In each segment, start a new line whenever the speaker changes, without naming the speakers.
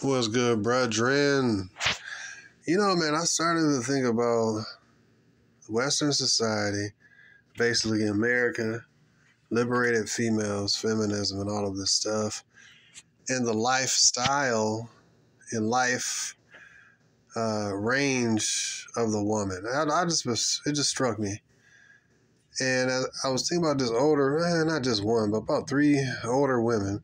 What's good, brethren? You know, man, I started to think about Western society, basically America, liberated females, feminism, and all of this stuff, and the lifestyle and life range of the woman. It just struck me. And I was thinking about this not just one, but about 3 older women,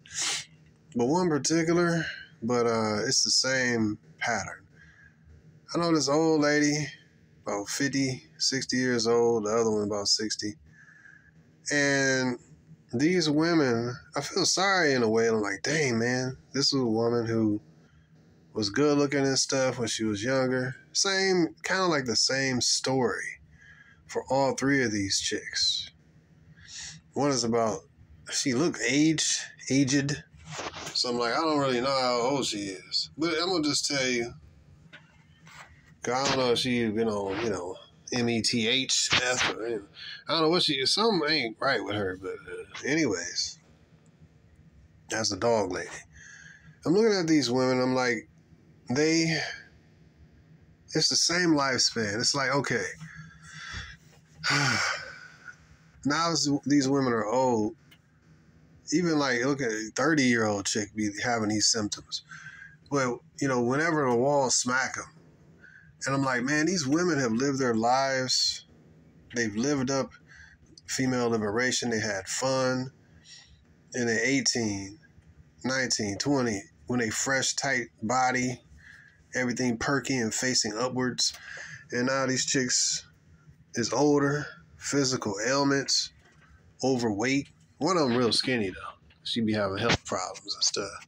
but one particular, but it's the same pattern. I know this old lady, about 50, 60 years old, the other one about 60. And these women, I feel sorry in a way. I'm like, dang, man, this was a woman who was good looking and stuff when she was younger. Kind of like the same story for all 3 of these chicks. One is she looked aged. So I'm like, I don't really know how old she is. But I'm going to just tell you, I don't know if she's been on, METHF or anything. I don't know what something ain't right with her. But anyways, that's the dog lady. I'm looking at these women. I'm like, it's the same lifespan. It's like, okay, now these women are old. Even like, look at a 30-year-old chick be having these symptoms. Well, whenever the walls smack them. And I'm like, man, these women have lived their lives. They've lived up female liberation. They had fun. And they're 18, 19, 20, when they fresh, tight body, everything perky and facing upwards. And now these chicks is older, physical ailments, overweight. One of them real skinny, though. She be having health problems and stuff.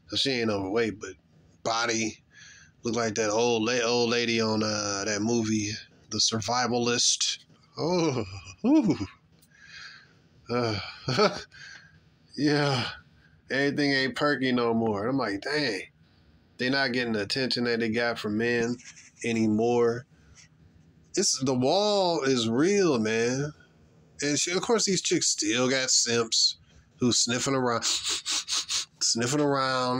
So she ain't overweight, but body look like that old lady on that movie, The Survivalist. Oh, yeah. Everything ain't perky no more. I'm like, dang. They not getting the attention that they got from men anymore. The wall is real, man. And of course, these chicks still got simps who sniffing around,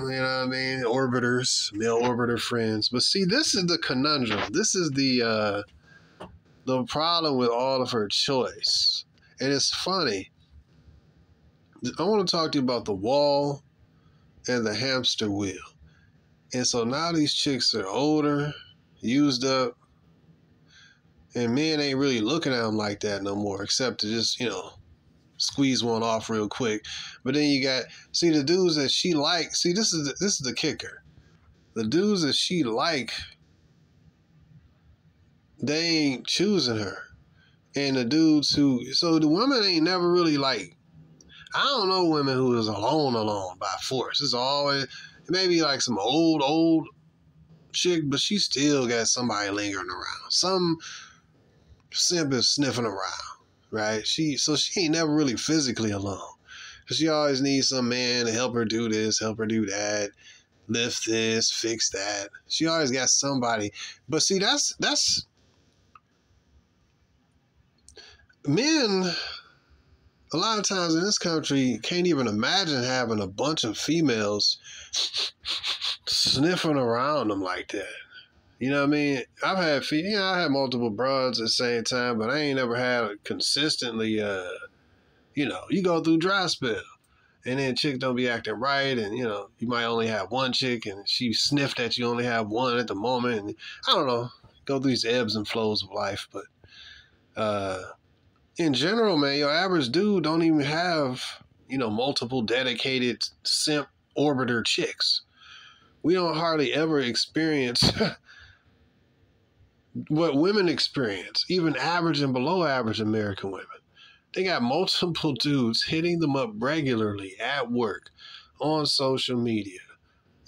you know what I mean? Orbiters, male orbiter friends. But see, this is the conundrum. This is the problem with all of her choice. And it's funny. I want to talk to you about the wall and the hamster wheel. And so now these chicks are older, used up, and men ain't really looking at them like that no more, except to just, squeeze one off real quick. But then you got, the dudes that she like, this is the kicker. The dudes that she like, they ain't choosing her. And the dudes so the women ain't never really like, I don't know women who is alone by force. It's always, maybe like some old chick, but she still got somebody lingering around. Some simp is sniffing around, right? She ain't never really physically alone. She always needs some man to help her do this, help her do that, lift this, fix that. She always got somebody. But see, that's men, a lot of times in this country, can't even imagine having a bunch of females sniffing around them like that. You know what I mean? I've had, I had multiple broads at the same time, but I ain't never had consistently, you go through dry spell. And then chicks don't be acting right. And, you might only have one chick and she sniffed that you only have one at the moment. And I don't know, go through these ebbs and flows of life. But in general, man, your average dude don't even have, multiple dedicated simp orbiter chicks. We don't hardly ever experience what women experience, even average and below average American women. They got multiple dudes hitting them up regularly at work, on social media,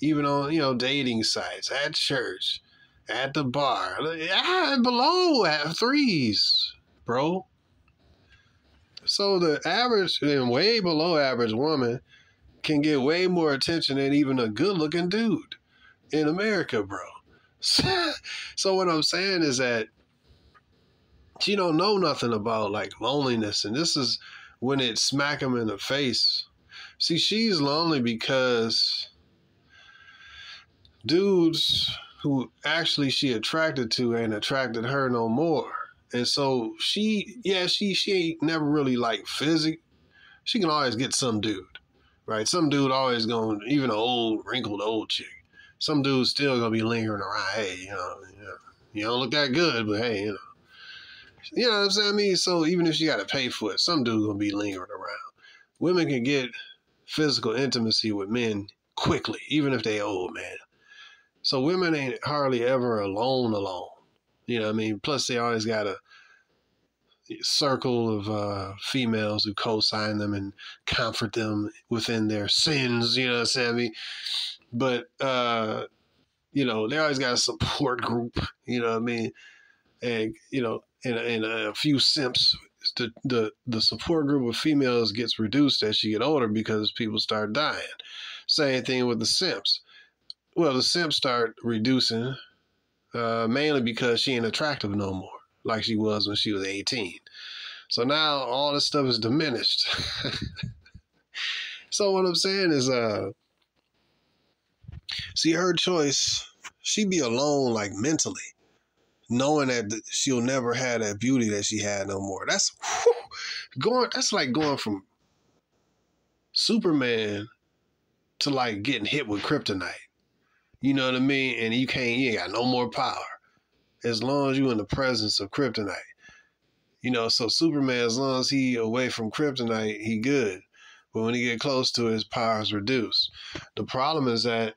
even on, dating sites, at church, at the bar, below at threes, bro. So the average and way below average woman can get way more attention than even a good looking dude in America, bro. So what I'm saying is that she don't know nothing about like loneliness, and this is when it smack them in the face. See, she's lonely because dudes who actually she attracted to ain't attracted her no more. And so she ain't never really like physic. She can always get some dude, right? Some dude always going, even an old, wrinkled old chick. Some dude's still gonna be lingering around. Hey, you don't look that good, but hey, you know what I'm saying? I mean, so even if she got to pay for it, some dude gonna be lingering around. Women can get physical intimacy with men quickly, even if they old, man. So women ain't hardly ever alone. You know what I mean? Plus they always got a circle of females who co-sign them and comfort them within their sins, you know what I'm saying? I mean, but, they always got a support group, you know what I mean? And, and a few simps. The support group of females gets reduced as you get older because people start dying. Same thing with the simps. Well, the simps start reducing mainly because she ain't attractive no more like she was when she was 18. So now all this stuff is diminished. So what I'm saying is, see, her choice, she be alone like mentally, knowing that she'll never have that beauty that she had no more. That's like going from Superman to like getting hit with kryptonite. You know what I mean? And you ain't got no more power as long as you in the presence of kryptonite. So Superman, as long as he away from kryptonite, he good. But when he get close to it, his power is reduced. The problem is that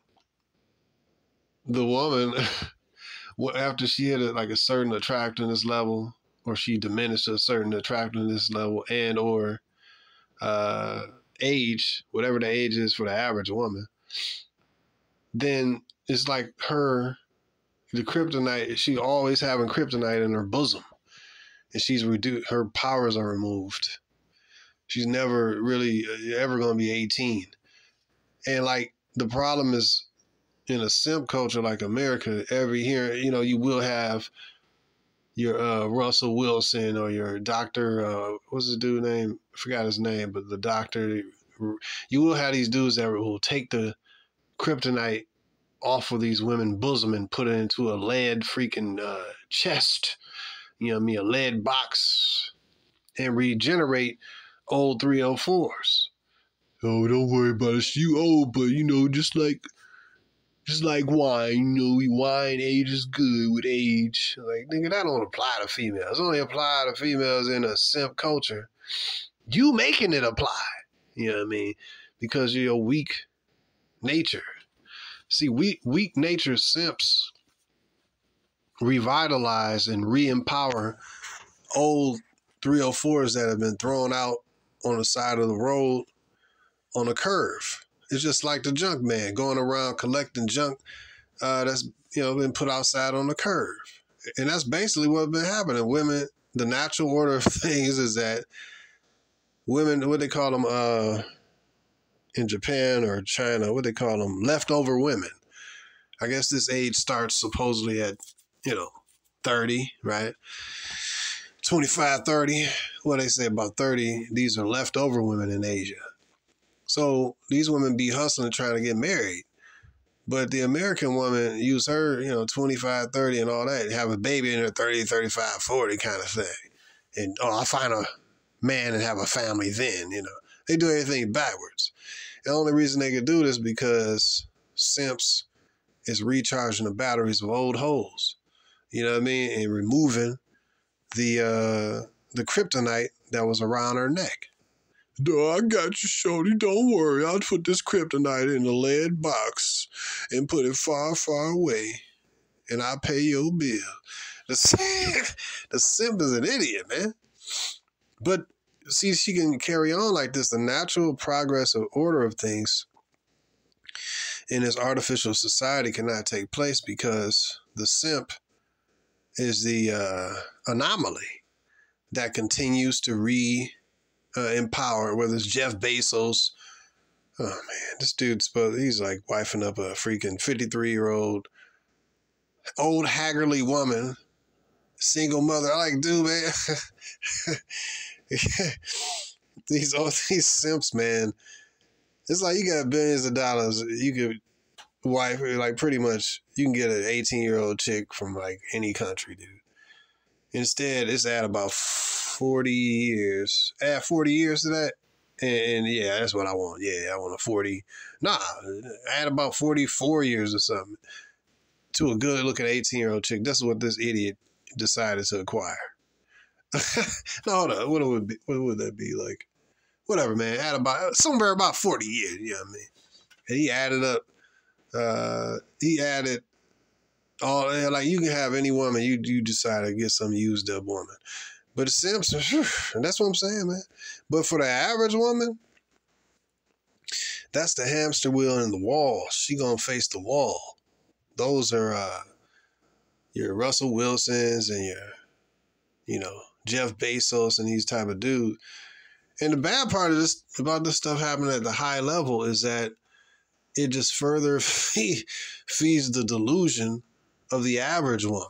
the woman, after she hit a certain attractiveness level, or she diminished a certain attractiveness level and or age, whatever the age is for the average woman, then it's like the kryptonite, she always having kryptonite in her bosom. And she's reduced, her powers are removed. She's never really ever going to be 18. And like the problem is in a simp culture like America, every here, you will have your Russell Wilson or your doctor, what's the dude name? I forgot his name, but the doctor, you will have these dudes that will take the kryptonite off of these women's bosom and put it into a lead freaking chest, a lead box, and regenerate old 304s. Oh, don't worry about it. You old, but just like wine, wine ages good with age. Like, nigga, that don't apply to females. It only apply to females in a simp culture. You making it apply. You know what I mean? Because of your weak nature. See, weak nature simps revitalize and re-empower old 304s that have been thrown out on the side of the road on a curve. It's just like the junk man going around collecting junk that's been put outside on the curve. And that's basically what's been happening. Women, the natural order of things is that women, what they call them in Japan or China, what they call them, leftover women. I guess this age starts supposedly at 30, right? 25, 30. What they say about 30, these are leftover women in Asia. So these women be hustling trying to get married. But the American woman use her, 25, 30 and all that, and have a baby in her 30, 35, 40 kind of thing. And, I'll find a man and have a family then, They do everything backwards. The only reason they can do this because simps is recharging the batteries of old hoes. You know what I mean? And removing the kryptonite that was around her neck. I got you, shorty. Don't worry. I'll put this kryptonite in a lead box and put it far, far away. And I'll pay your bill. The simp is an idiot, man. But see, she can carry on like this. The natural progress of order of things in this artificial society cannot take place because the simp is the anomaly that continues to empower, whether it's Jeff Bezos. Oh man, this dude's he's like wifing up a freaking 53-year-old old haggardly woman, single mother. I like, dude, man. These simps, man. It's like you got billions of dollars. You could wife, like pretty much you can get an 18-year-old chick from like any country, dude. Instead, it's at about 40 years. Add 40 years to that. And yeah, that's what I want. Yeah, I want a 40. Nah, add about 44 years or something to a good looking 18-year-old chick. That's what this idiot decided to acquire. No, hold on. What would that be like? Whatever, man. Add about somewhere about 40 years. You know what I mean? And he added up. He added all, like, you can have any woman you decide to get some used up woman. But the simps, and that's what I'm saying, man. But for the average woman, that's the hamster wheel in the wall. She gonna face the wall. Those are your Russell Wilsons and your, Jeff Bezos and these type of dudes. And the bad part of this, about this stuff happening at the high level, is that it just further feeds the delusion of the average woman.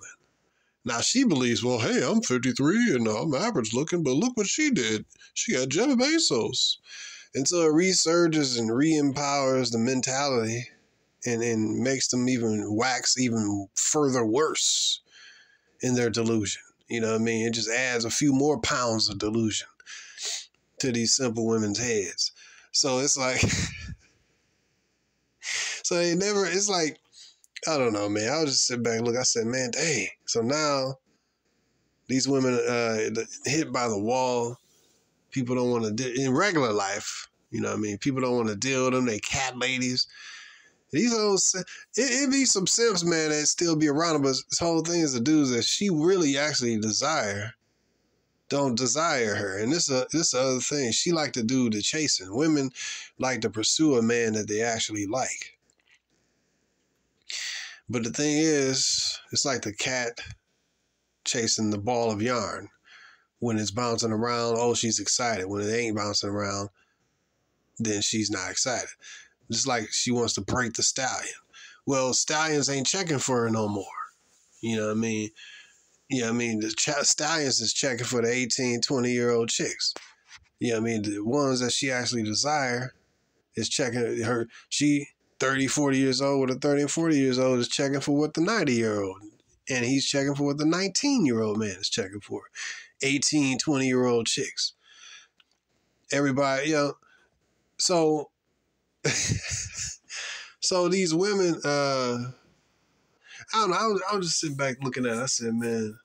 Now, she believes, well, hey, I'm 53 and I'm average looking, but look what she did. She got Jeff Bezos. And so it resurges and re-empowers the mentality and makes them even wax even further worse in their delusion. You know what I mean? It just adds a few more pounds of delusion to these simple women's heads. So it's like, it's like, I don't know, man. I'll just sit back and look. I said, man, dang. So now these women hit by the wall. People don't want to, in regular life, you know what I mean? People don't want to deal with them. They cat ladies. These old, it be some simps, man, that still be around them. But this whole thing is the dudes that she really actually don't desire her. And this the other thing. She like to do the chasing. Women like to pursue a man that they actually like. But the thing is, it's like the cat chasing the ball of yarn. When it's bouncing around, oh, she's excited. When it ain't bouncing around, then she's not excited. Just like she wants to break the stallion. Well, stallions ain't checking for her no more. You know what I mean? You know what I mean? The stallions is checking for the 18, 20-year-old chicks. You know what I mean? The ones that she actually desire is checking her. She 30, 40 years old with a 30 and 40 years old is checking for what the 90-year-old. And he's checking for what the 19-year-old man is checking for. 18, 20-year-old chicks. Everybody, so so these women, I don't know, I was just sitting back looking at it. I said, man,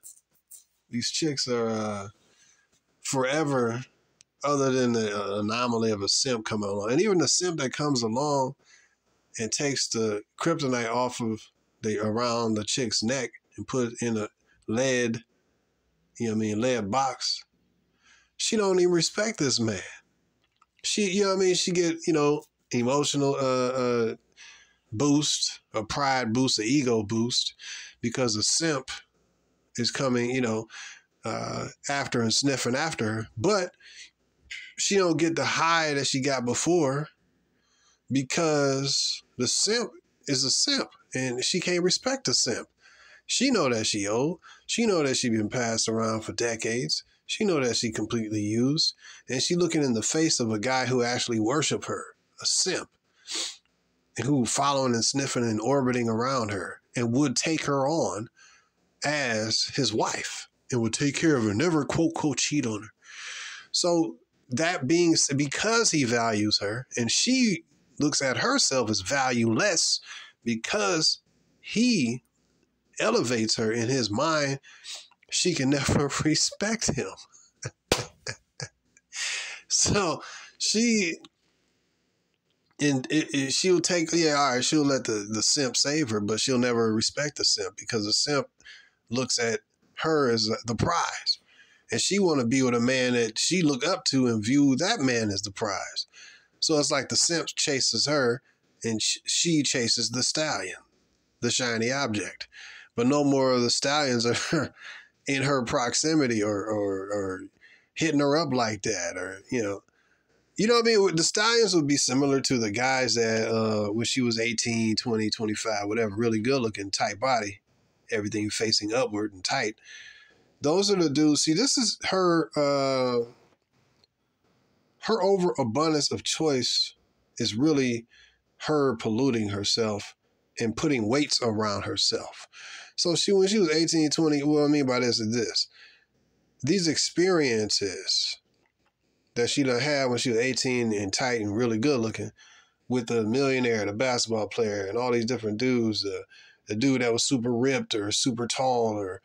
these chicks are forever, other than the anomaly of a simp coming along. And even the simp that comes along and takes the kryptonite off of around the chick's neck and put it in a lead, lead box. She don't even respect this man. She, she get, emotional boost, a pride boost, an ego boost, because a simp is coming, after and sniffing after her. But she don't get the high that she got before, because the simp is a simp and she can't respect a simp. She know that she old. She know that she been passed around for decades. She know that she completely used. And she looking in the face of a guy who actually worship her, a simp, who following and sniffing and orbiting around her and would take her on as his wife and would take care of her, never quote, cheat on her. So that being, because he values her and she looks at herself as valueless because he elevates her in his mind, she can never respect him. So she'll take, she'll let the simp save her, but she'll never respect the simp because the simp looks at her as the prize. And she want to be with a man that she look up to and view that man as the prize. So it's like the simp chases her and she chases the stallion, the shiny object. But no more of the stallions are in her proximity or hitting her up like that, or, what I mean? The stallions would be similar to the guys that, when she was 18, 20, 25, whatever, really good looking, tight body, everything facing upward and tight. Those are the dudes. See, this is her overabundance of choice is really her polluting herself and putting weights around herself. So when she was 18, 20, what I mean by this is this. These experiences that she done had when she was 18 and tight and really good looking with the millionaire, the basketball player, and all these different dudes, the dude that was super ripped or super tall or,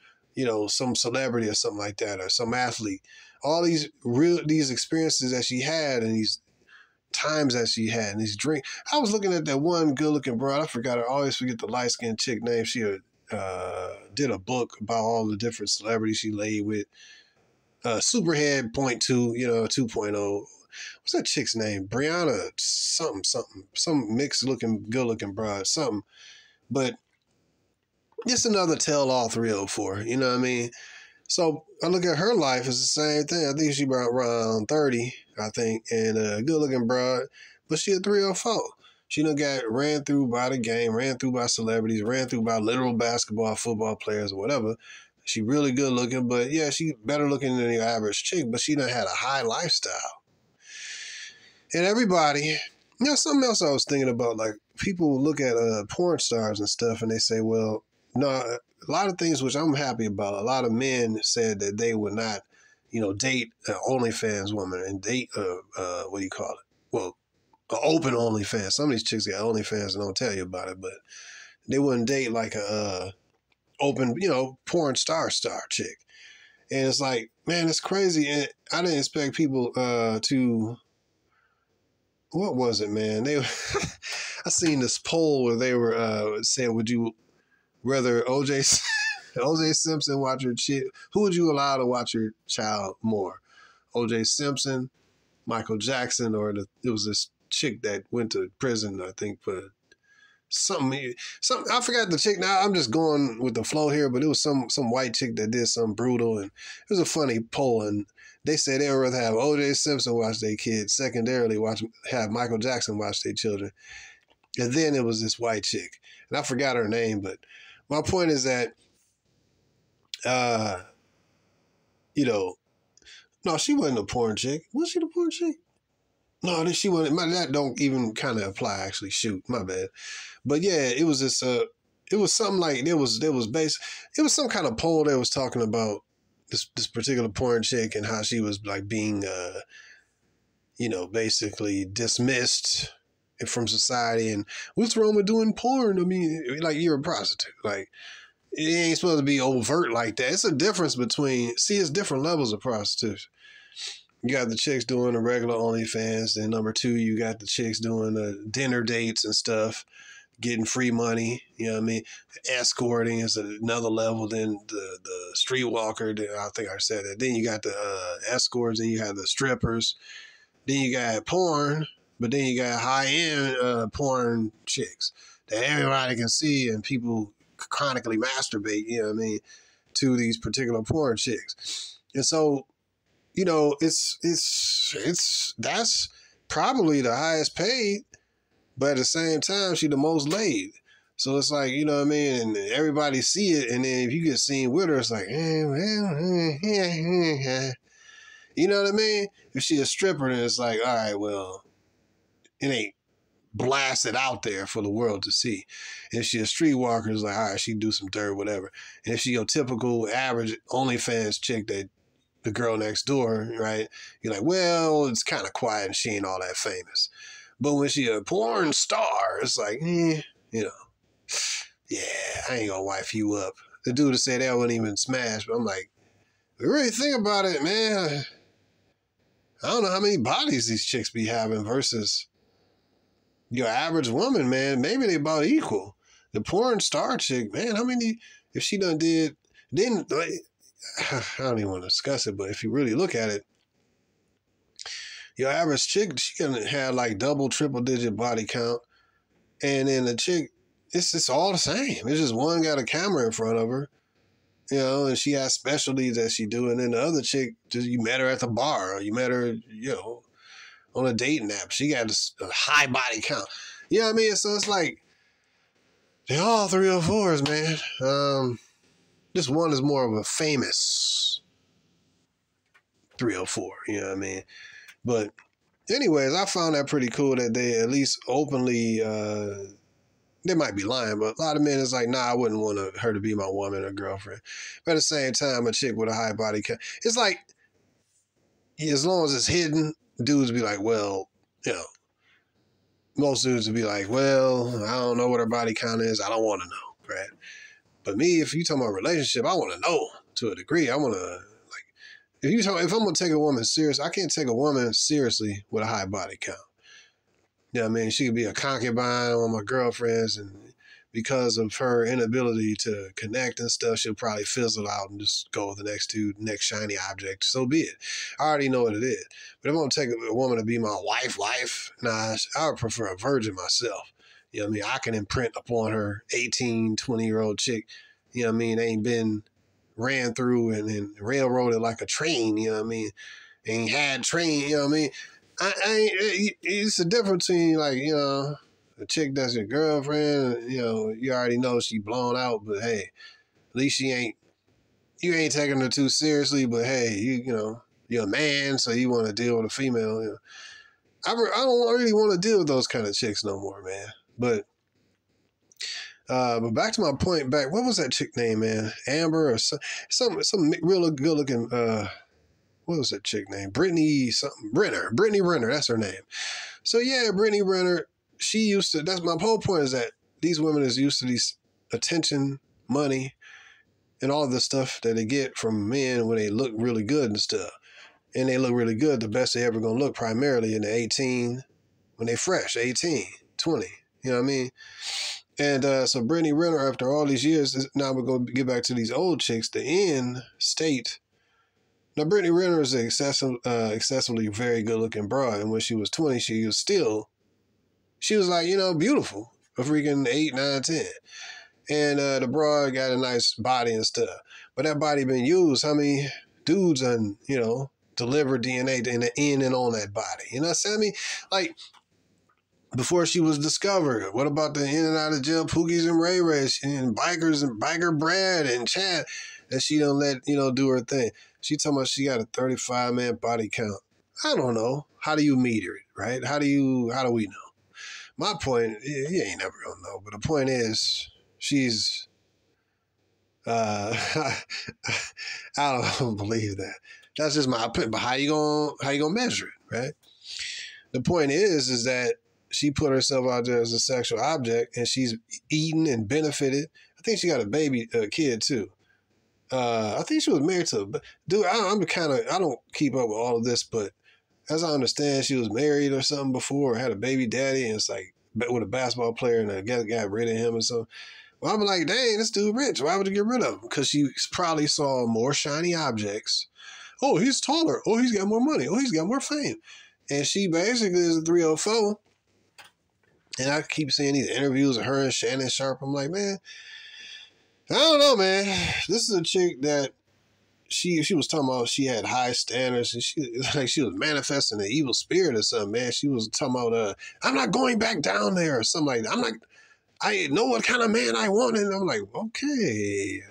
some celebrity or something like that, or some athlete. All these experiences that she had and these times that she had and these drinks. I was looking at that one good looking broad. I forgot her. I always forget the light skinned chick name. She did a book about all the different celebrities she laid with. Superhead 0.2, 2.0. What's that chick's name? Brianna something. Some mixed looking, good looking broad, something. But just another tell-all 304, you know what I mean? So I look at her life, it's the same thing. I think she about around 30, I think, and a good-looking broad, but she a 304. She done got ran through by the game, ran through by celebrities, ran through by literal basketball, football players, or whatever. She really good looking, but yeah, she better looking than your average chick, but she done had a high lifestyle. And everybody, something else I was thinking about, like people look at porn stars and stuff and they say, well, no, a lot of things which I'm happy about. A lot of men said that they would not, date an OnlyFans woman and date what do you call it? Well, an open OnlyFans. Some of these chicks got OnlyFans and don't tell you about it, but they wouldn't date like a open, porn star chick. And it's like, man, it's crazy. And I didn't expect people to. What was it, man? I seen this poll where they were saying, would you rather OJ Simpson watch your chick? Who would you allow to watch your child more? OJ Simpson, Michael Jackson, or it was this chick that went to prison, I think, for something. I forgot the chick. Now I'm just going with the flow here, but it was some white chick that did something brutal, and it was a funny poll, and they said they would rather have OJ Simpson watch their kids, secondarily have Michael Jackson watch their children, and then it was this white chick, and I forgot her name, but my point is that, no, she wasn't a porn chick. Was she the porn chick? No, she wasn't. That don't even kind of apply, actually. Shoot, my bad. But yeah, it was this. It was something like it was some kind of poll that was talking about this particular porn chick and how she was like being, basically dismissed from society. And what's wrong with doing porn? I mean, like you're a prostitute. Like it ain't supposed to be overt like that. It's a difference between. See, it's different levels of prostitution. You got the chicks doing the regular OnlyFans. Then number two, you got the chicks doing the dinner dates and stuff, getting free money. You know what I mean? Escorting is another level. Then the streetwalker, I think I said that. Then you got the escorts. Then you have the strippers. Then you got porn. But then you got high-end porn chicks that everybody can see and people chronically masturbate, you know what I mean, to these particular porn chicks. And so, that's probably the highest paid, but at the same time, she the most laid. So it's like, you know what I mean? And everybody see it. And then if you get seen with her, it's like, you know what I mean? If she a stripper, then it's like, all right, well, it ain't blasted out there for the world to see. If she a streetwalker, it's like, all right, she do some dirt, whatever. And if she your typical average OnlyFans chick that the girl next door, right? You're like, well, it's kind of quiet and she ain't all that famous. But when she a porn star, it's like, yeah, I ain't gonna wife you up. The dude that said that wouldn't even smash, but I'm like, really think about it, man. I don't know how many bodies these chicks be having versus your average woman, man. Maybe they about equal. The porn star chick, man, how many, if she done did, then, like, I don't even want to discuss it, but if you really look at it, your average chick, she can have like double, triple digit body count. And then the chick, it's all the same. It's just one got a camera in front of her, and she has specialties that she do. And then the other chick, just you met her at the bar or you met her, on a dating app. She got a high body count. You know what I mean? So it's like, they're all 304s, man. This one is more of a famous 304, you know what I mean? But anyways, I found that pretty cool that they at least openly they might be lying, but a lot of men is like, nah, I wouldn't want her to be my woman or girlfriend. But at the same time, a chick with a high body count, it's like, as long as it's hidden, dudes be like, well, you know, most dudes would be like, well, I don't know what her body count is. I don't want to know, right? But me, if you talk about relationship, I want to know to a degree. I want to, like, if I'm going to take a woman serious, I can't take a woman seriously with a high body count. You know what I mean? She could be a concubine, one of my girlfriends, and because of her inability to connect and stuff, she'll probably fizzle out and just go with the next shiny object. So be it. I already know what it is. But if I'm going to take a woman to be my wife, nah, I would prefer a virgin myself. You know what I mean? I can imprint upon her 18, 20-year-old chick, you know what I mean, ain't been ran through and railroaded like a train, you know what I mean? Ain't had train, you know what I mean? It's a difference between, like, you know, a chick that's your girlfriend, you know, you already know she blown out, but hey, at least you ain't taking her too seriously, but hey, you know, you're a man, so you want to deal with a female. You know. I don't really want to deal with those kind of chicks no more, man. But back to my point back, what was that chick name, man? Amber or some real good looking, what was that chick name? Brittany Renner, that's her name. So yeah, Brittany Renner, that's my whole point, is that these women is used to these attention, money, and all of the stuff that they get from men when they look really good and stuff. And they look really good, the best they ever gonna look, primarily in the 18, when they fresh, 18, 20, you know what I mean? And so Brittany Renner, after all these years, now we're going to get back to these old chicks, the end state. Now, Brittany Renner is an excessively very good-looking broad, and when she was 20, she was like, you know, beautiful, a freaking 8, 9, 10. And the broad got a nice body and stuff. But that body been used, how many dudes you know, delivered DNA in and on that body? You know what I'm saying? I mean, like, before she was discovered, what about the in and out of jail Pookies and Ray Rays and bikers and Biker Brad and Chad that she don't let, you know, do her thing? She talking about she got a 35-man body count. I don't know. How do you meter it, right? How do we know? My point, you ain't never gonna know, but the point is, she's, I don't believe that. That's just my opinion. But how you gonna measure it, right? The point is that she put herself out there as a sexual object, and she's eaten and benefited. I think she got a kid too. I think she was married to, dude, I don't keep up with all of this, but as I understand, she was married or something before, or had a baby daddy, and it's like with a basketball player, and I guess got rid of him or something. Well, I'm like, dang, this dude rich. Why would you get rid of him? Because she probably saw more shiny objects. Oh, he's taller. Oh, he's got more money. Oh, he's got more fame. And she basically is a 304. And I keep seeing these interviews of her and Shannon Sharp. I'm like, man, I don't know, man. This is a chick that she was talking about she had high standards, and she was manifesting an evil spirit or something, man. She was talking about, I'm not going back down there or something like that. I know what kind of man I want. And I'm like, okay.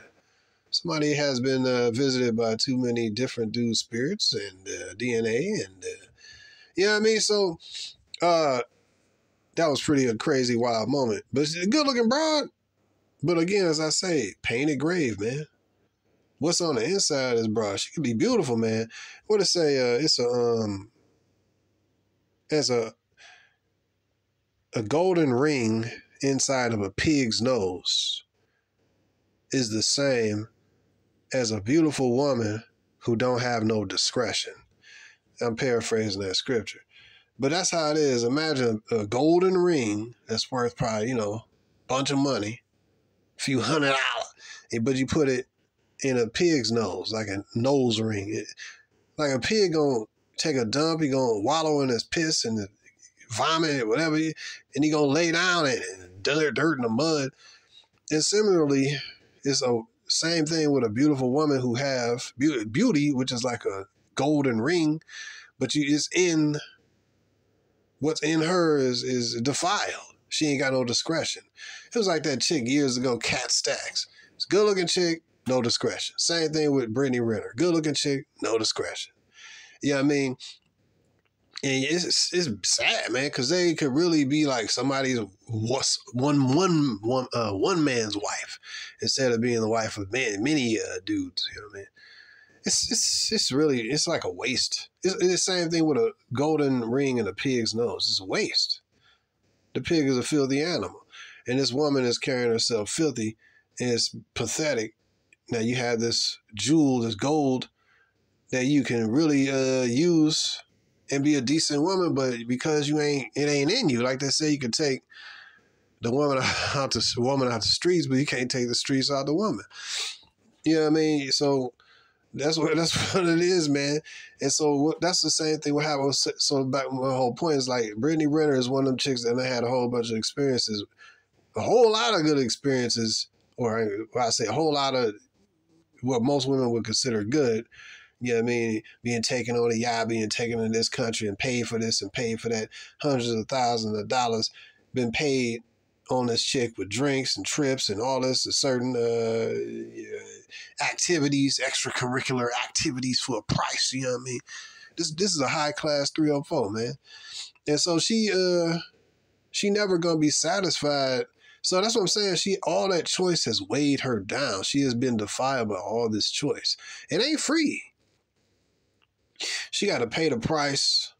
Somebody has been visited by too many different dude spirits and DNA and, you know what I mean? So, that was a crazy, wild moment. But she's a good-looking broad. But again, as I say, painted grave, man. What's on the inside of this broad? She could be beautiful, man. What it say? It's a golden ring inside of a pig's nose is the same as a beautiful woman who don't have no discretion. I'm paraphrasing that scripture. But that's how it is. Imagine a golden ring that's worth probably, you know, a bunch of money, a few $100, but you put it in a pig's nose, like a nose ring. Like a pig gonna take a dump, he gonna wallow in his piss and vomit, whatever, and he gonna lay down in it, and dirt in the mud. And similarly, it's a same thing with a beautiful woman who have beauty, which is like a golden ring, but it's in. What's in her is defiled. She ain't got no discretion. It was like that chick years ago, Kat Stacks. It's a good-looking chick, no discretion. Same thing with Brittany Renner. Good-looking chick, no discretion. You know what I mean? And it's sad, man, because they could really be like somebody's one man's wife instead of being the wife of many dudes. You know what I mean? It's really, it's like a waste. It's the same thing with a golden ring and a pig's nose. It's a waste. The pig is a filthy animal, and this woman is carrying herself filthy, and it's pathetic. Now you have this jewel, this gold that you can really use and be a decent woman, but because it ain't in you. Like they say, you can take the woman out the streets, but you can't take the streets out the woman. You know what I mean? So that's what it is, man. And so that's the same thing what happened. So back, my whole point is like Brittany Renner is one of them chicks that I had a whole bunch of experiences, a whole lot of good experiences, or I say a whole lot of what most women would consider good. You know what I mean? Being taken on a yacht, being taken in this country and paid for this and paid for that. Hundreds of thousands of dollars been paid on this chick with drinks and trips and all this, certain activities, extracurricular activities for a price. You know what I mean? This is a high class 304, man. And so she never gonna be satisfied. So that's what I'm saying. All that choice has weighed her down. She has been defiled by all this choice. It ain't free. She got to pay the price.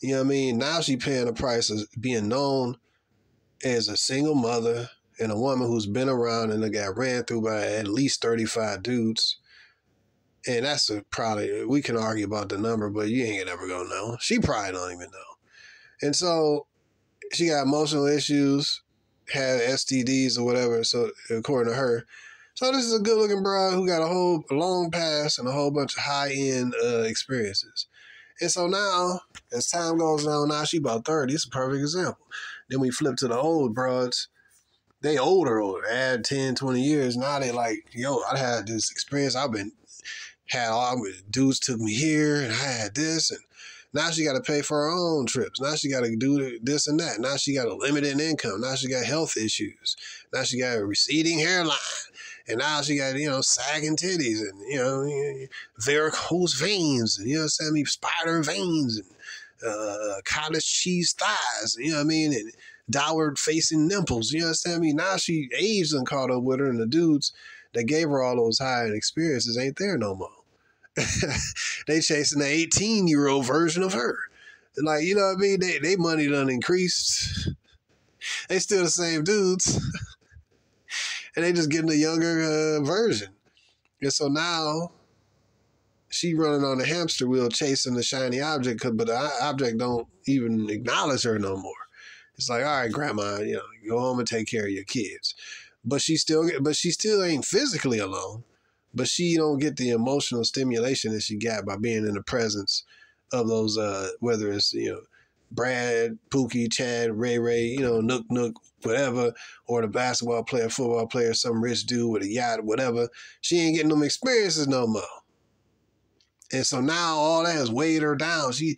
You know what I mean? Now she paying the price of being known as a single mother and a woman who's been around and got ran through by at least 35 dudes. And that's probably, we can argue about the number, but you ain't ever gonna know. She probably don't even know. And so she got emotional issues, had STDs or whatever, so according to her. So this is a good-looking broad who got a long past and a whole bunch of high-end experiences. And so now, as time goes on, now she about 30. It's a perfect example. Then we flip to the old broads. They older, add 10, 20 years. Now they like, yo, I had this experience. Dudes took me here, and I had this, and now she got to pay for her own trips. Now she got to do this and that. Now she got a limited income. Now she got health issues. Now she got a receding hairline. And now she got, sagging titties and, varicose veins and, spider veins and cottage cheese thighs, you know what I mean? And downward facing nipples, you understand me? Now she aged and caught up with her, and the dudes that gave her all those high-end experiences ain't there no more. They chasing the 18-year-old version of her. Like, you know what I mean? They money done increased. They still the same dudes. And they just getting a younger version. And so now she running on the hamster wheel chasing the shiny object, but the object don't even acknowledge her no more. It's like, all right, grandma, go home and take care of your kids. But she still ain't physically alone. But she don't get the emotional stimulation that she got by being in the presence of those, whether it's, Brad, Pookie, Chad, Ray, Nook, whatever, or the basketball player, football player, some rich dude with a yacht, whatever. She ain't getting them experiences no more. And so now all that has weighed her down. She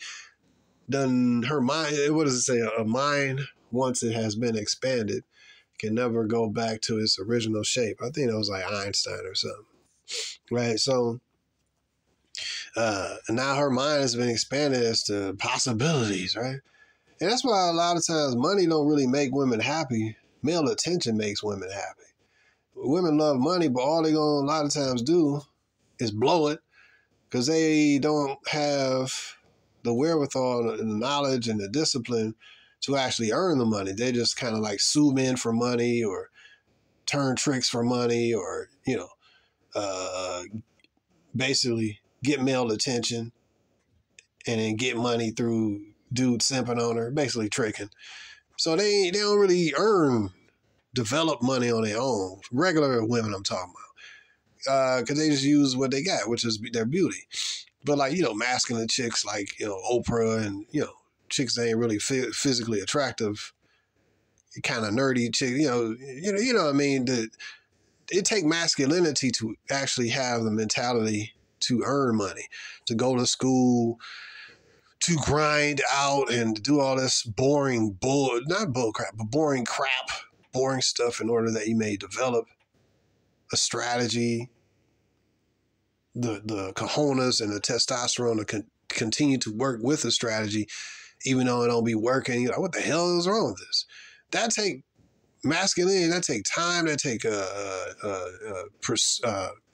done, her mind, what does it say? A mind, once it has been expanded, can never go back to its original shape. I think that was like Einstein or something. Right? So now her mind has been expanded as to possibilities, right? And that's why a lot of times money don't really make women happy. Male attention makes women happy. Women love money, but all they gonna a lot of times do is blow it because they don't have the wherewithal and the knowledge and the discipline to actually earn the money. They just kind of like sue men for money or turn tricks for money or, basically get male attention and then get money through dudes simping on her, basically tricking. So they don't really develop money on their own. Regular women I'm talking about. Because they just use what they got, which is their beauty. But like, masculine chicks like, Oprah and, chicks that ain't really physically attractive, kind of nerdy chicks, you know what I mean? It takes masculinity to actually have the mentality to earn money, to go to school, to grind out and do all this boring boring stuff in order that you may develop a strategy, the cojones and the testosterone to continue to work with a strategy, even though it don't be working. You're like, what the hell is wrong with this? That take masculinity, that take time, that take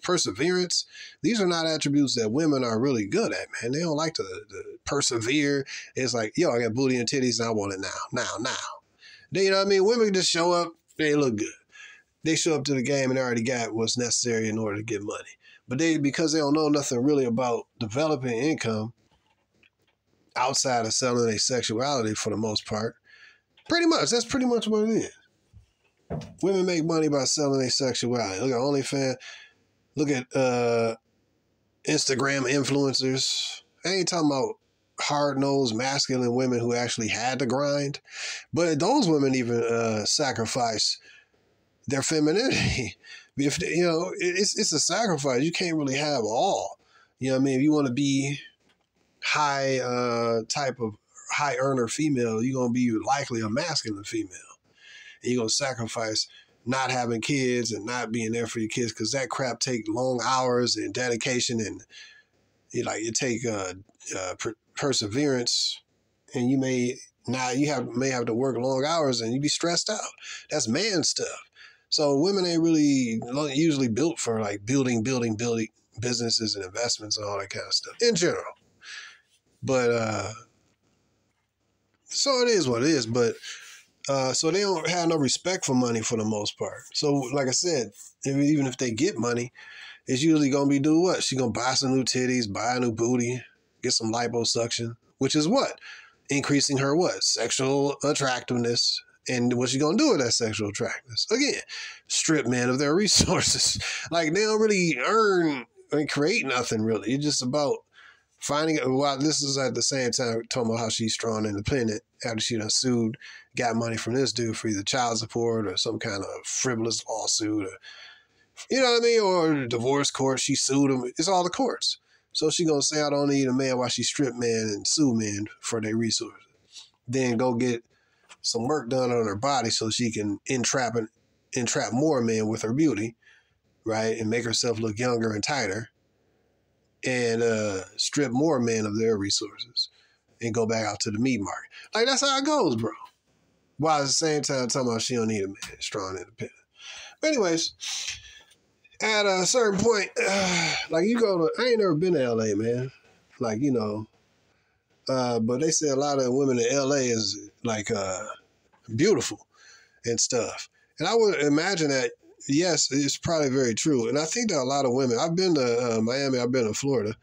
perseverance. These are not attributes that women are really good at, man. They don't like to persevere. It's like, yo, I got booty and titties and I want it now. They, you know what I mean? Women just show up, they look good. They show up to the game and they already got what's necessary in order to get money. But because they don't know nothing really about developing income outside of selling their sexuality for the most part, that's pretty much what it is. Women make money by selling their sexuality. Look at OnlyFans. Look at Instagram influencers. I ain't talking about hard-nosed masculine women who actually had to grind. But those women even sacrifice their femininity. If you know, it's a sacrifice. You can't really have all. You know what I mean? If you want to be high type of high earner female, you're gonna be likely a masculine female. And you're gonna sacrifice not having kids and not being there for your kids because that crap take long hours and dedication, and it take perseverance, and you may have to work long hours and you be stressed out. That's man stuff. So women ain't really usually built for like building businesses and investments and all that kind of stuff in general. But so it is what it is. But so they don't have no respect for money for the most part. So like I said, even if they get money, it's usually gonna be do what? She gonna buy some new titties, buy a new booty, get some liposuction, which is what? Increasing her what? Sexual attractiveness. And what's she gonna do with that sexual attractiveness? Again, strip men of their resources. Like they don't really earn and create nothing really. It's just about finding while this is at the same time talking about how she's strong and independent after she done sued, got money from this dude for either child support or some kind of frivolous lawsuit, or you know what I mean, or divorce court. She sued him. It's all the courts. So she gonna say I don't need a man while she strip men and sue men for their resources. Then go get some work done on her body so she can entrap more men with her beauty, right? And make herself look younger and tighter, and strip more men of their resources and go back out to the meat market. Like that's how it goes, bro. While at the same time talking about she don't need a man, strong, independent. But anyways, at a certain point, like I ain't never been to LA, man. Like, you know, but they say a lot of women in LA is like beautiful and stuff. And I would imagine that, yes, it's probably very true. And I think that a lot of women, I've been to Miami, I've been to Florida,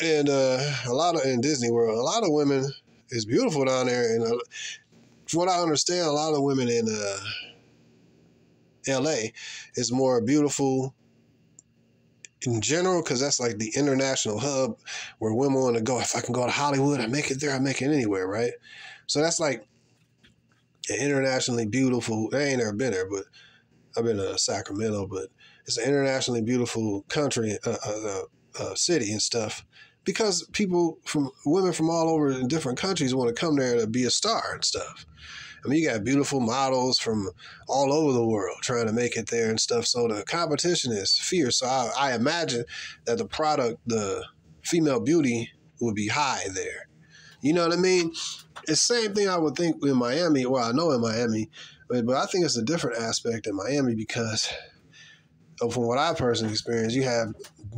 and in Disney World, a lot of women is beautiful down there. And from what I understand, a lot of women in LA is more beautiful in general, because that's like the international hub where women want to go. If I can go to Hollywood, I make it there, I make it anywhere, right? So that's like an internationally beautiful, I ain't never been there, but I've been to Sacramento, but it's an internationally beautiful country, city and stuff, because women from all over in different countries want to come there to be a star and stuff. I mean, you got beautiful models from all over the world trying to make it there and stuff. So the competition is fierce. So I imagine that the female beauty would be high there. You know what I mean? It's the same thing I would think in Miami. Well, I know in Miami, but I think it's a different aspect in Miami because from what I personally experienced, you have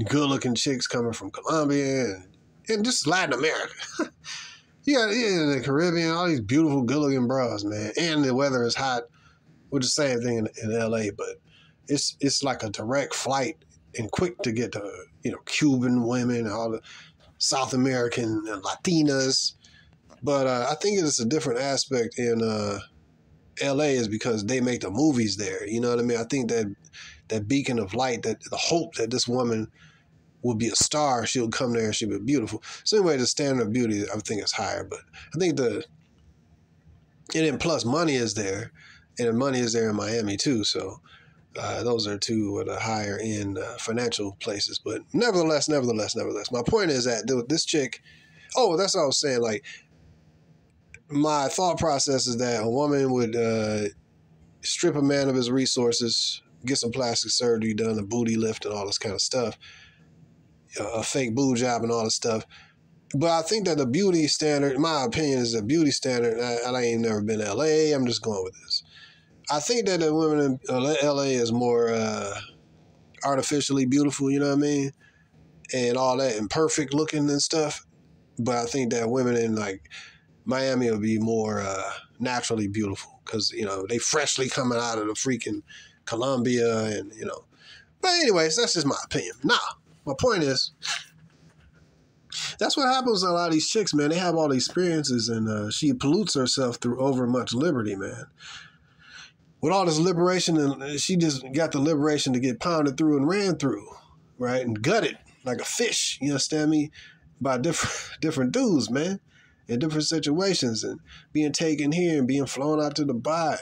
good-looking chicks coming from Colombia and just Latin America. Yeah, in the Caribbean, all these beautiful, good-looking bras, man. And the weather is hot, which is the same thing in LA, but it's like a direct flight and quick to get to, Cuban women, all the South American and Latinas. But I think it's a different aspect in LA is because they make the movies there. You know what I mean? I think that beacon of light, that the hope that this woman will be a star, she'll come there and she'll be beautiful. So anyway, the standard of beauty, I think, is higher. But I think and then plus money is there, and money is there in Miami too. So those are two of the higher end financial places. But nevertheless, my point is that this chick, that's what I was saying. Like, my thought process is that a woman would strip a man of his resources, get some plastic surgery done, a booty lift and all this kind of stuff, a fake boob job and all this stuff. But I think that the beauty standard, in my opinion, is a beauty standard. I ain't never been to LA. I'm just going with this. I think that the women in LA is more artificially beautiful, you know what I mean? And all that, and perfect looking and stuff. But I think that women in like Miami will be more naturally beautiful because, you know, they freshly coming out of the freaking Colombia and, you know. But anyways, that's just my opinion. Now, my point is, that's what happens to a lot of these chicks, man. They have all these experiences and she pollutes herself through overmuch liberty, man. With all this liberation, and she just got the liberation to get pounded through and ran through, right? And gutted like a fish, you understand me? By different dudes, man. In different situations and being taken here and being flown out to Dubai.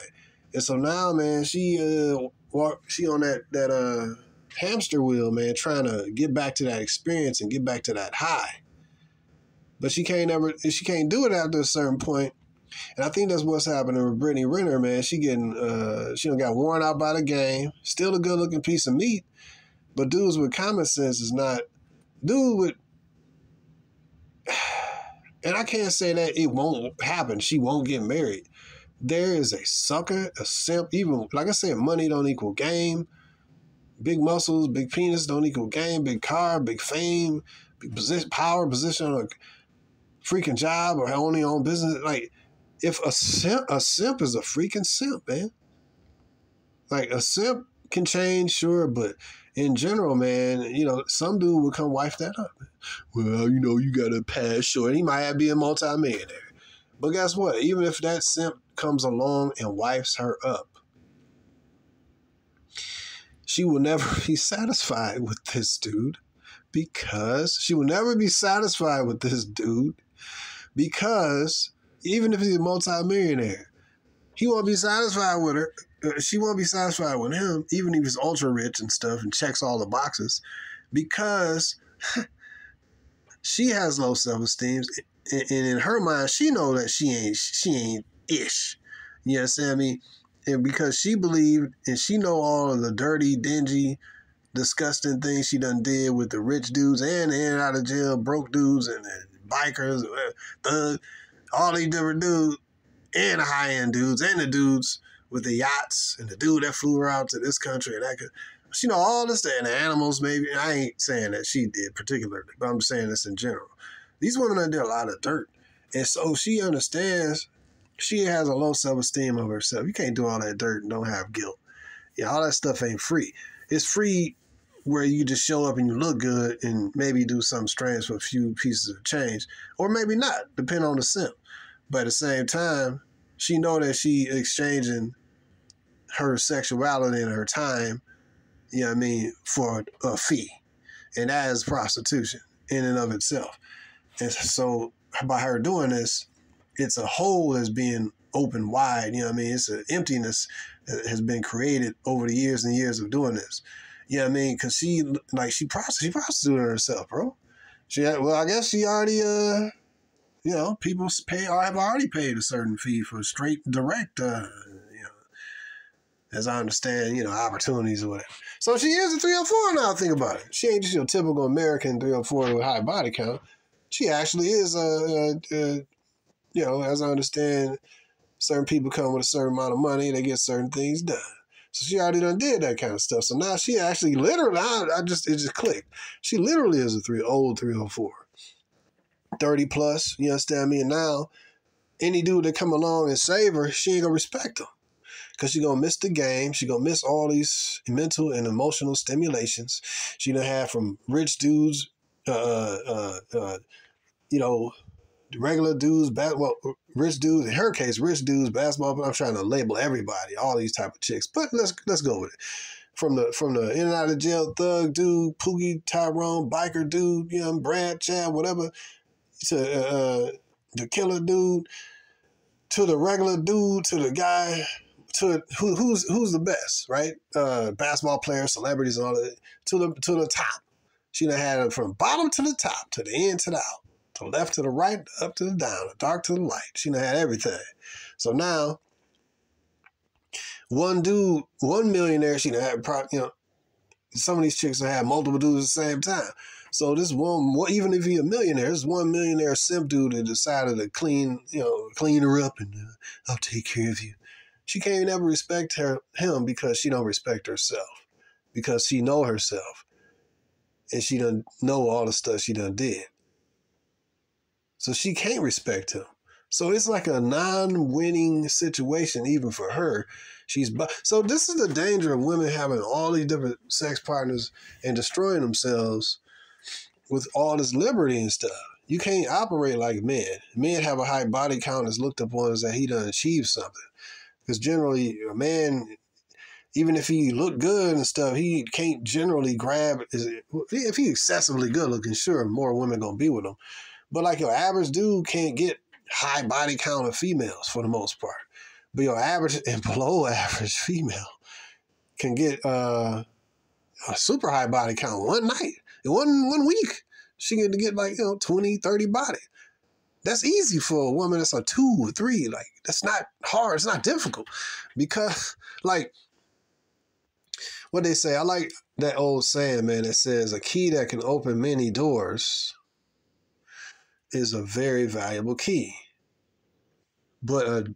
And so now, man, she on that hamster wheel, man, trying to get back to that experience and get back to that high. But she can't do it after a certain point. And I think that's what's happening with Brittany Renner, man. She done got worn out by the game. Still a good looking piece of meat, but dudes with common sense is not dude with. And I can't say that it won't happen. She won't get married. There is a sucker, a simp. Even like I said, money don't equal game. Big muscles, big penis don't equal game. Big car, big fame, big power, position on a freaking job or owning your own business. Like, if a simp is a freaking simp, man. Like, a simp can change, sure, but in general, man, you know, some dude will come wife that up. Well, you know, you got to pass short. He might be a multimillionaire. But guess what? Even if that simp comes along and wifes her up, she will never be satisfied with this dude because even if he's a multimillionaire, he won't be satisfied with her. She won't be satisfied with him, even if he's ultra rich and stuff and checks all the boxes, because she has low self-esteem. And in her mind, she know that she ain't ish. You understand me? And because she believed and she know all of the dirty, dingy, disgusting things she done did with the rich dudes and in and out of jail, broke dudes and bikers, thugs, all these different dudes, and the high-end dudes, and the dudes with the yachts, and the dude that flew her out to this country and that could, you know, all this, and the animals maybe. I ain't saying that she did particularly, but I'm saying this in general. These women done did a lot of dirt. And so she understands she has a low self-esteem of herself. You can't do all that dirt and don't have guilt. Yeah, all that stuff ain't free. It's free where you just show up and you look good and maybe do something strange for a few pieces of change. Or maybe not, depending on the simp. But at the same time, she know that she exchanging her sexuality and her time, you know what I mean, for a fee. And that is prostitution in and of itself. And so by her doing this, it's a hole that's being opened wide, you know what I mean? It's an emptiness that has been created over the years and years of doing this. You know what I mean? Because she prostituted herself, bro. I guess she already, you know, people have already paid a certain fee for straight direct, you know, as I understand, you know, opportunities or whatever. So she is a 304 now, think about it. She ain't just your typical American 304 with a high body count. She actually is, you know, as I understand, certain people come with a certain amount of money, they get certain things done. So she already done did that kind of stuff. So now she actually literally, it just clicked. She literally is a old 304. 30 plus, you understand me? And now, any dude that come along and save her, she ain't gonna respect him. Because she gonna miss the game. She gonna miss all these mental and emotional stimulations she done had from rich dudes, you know, regular dudes, rich dudes, in her case, rich dudes, basketball, but I'm trying to label everybody, all these type of chicks. But let's go with it. From the in and out of jail thug dude, Poogie, Tyrone, biker dude, you know, Brad, Chad, whatever, to the killer dude, to the regular dude, to the guy, to who's the best, right? Basketball players, celebrities, and all that, to the top. She done had it from bottom to the top, to the end to the out, to the left to the right, up to the down, the dark to the light. She done had everything. So now, one dude, one millionaire, she done had, you know, some of these chicks done had multiple dudes at the same time. So this one, even if he's a millionaire, this one millionaire simp dude that decided to clean her up and I'll take care of you. She can't never respect him because she don't respect herself, because she know herself and she done know all the stuff she done did. So she can't respect him. So it's like a non-winning situation even for her. So this is the danger of women having all these different sex partners and destroying themselves with all this liberty and stuff. You can't operate like men. Men have a high body count that's looked upon as that he done achieved something. Because generally, a man, even if he look good and stuff, he can't generally grab. If he's excessively good looking, sure, more women gonna be with him. But like your average dude can't get high body count of females for the most part. But your average and below average female can get a super high body count one night. In one week, she get to get 20, 30 body. That's easy for a woman that's a 2 or 3. Like, that's not hard. It's not difficult. Because, like, what they say, I like that old saying, man, that says a key that can open many doors is a very valuable key. But a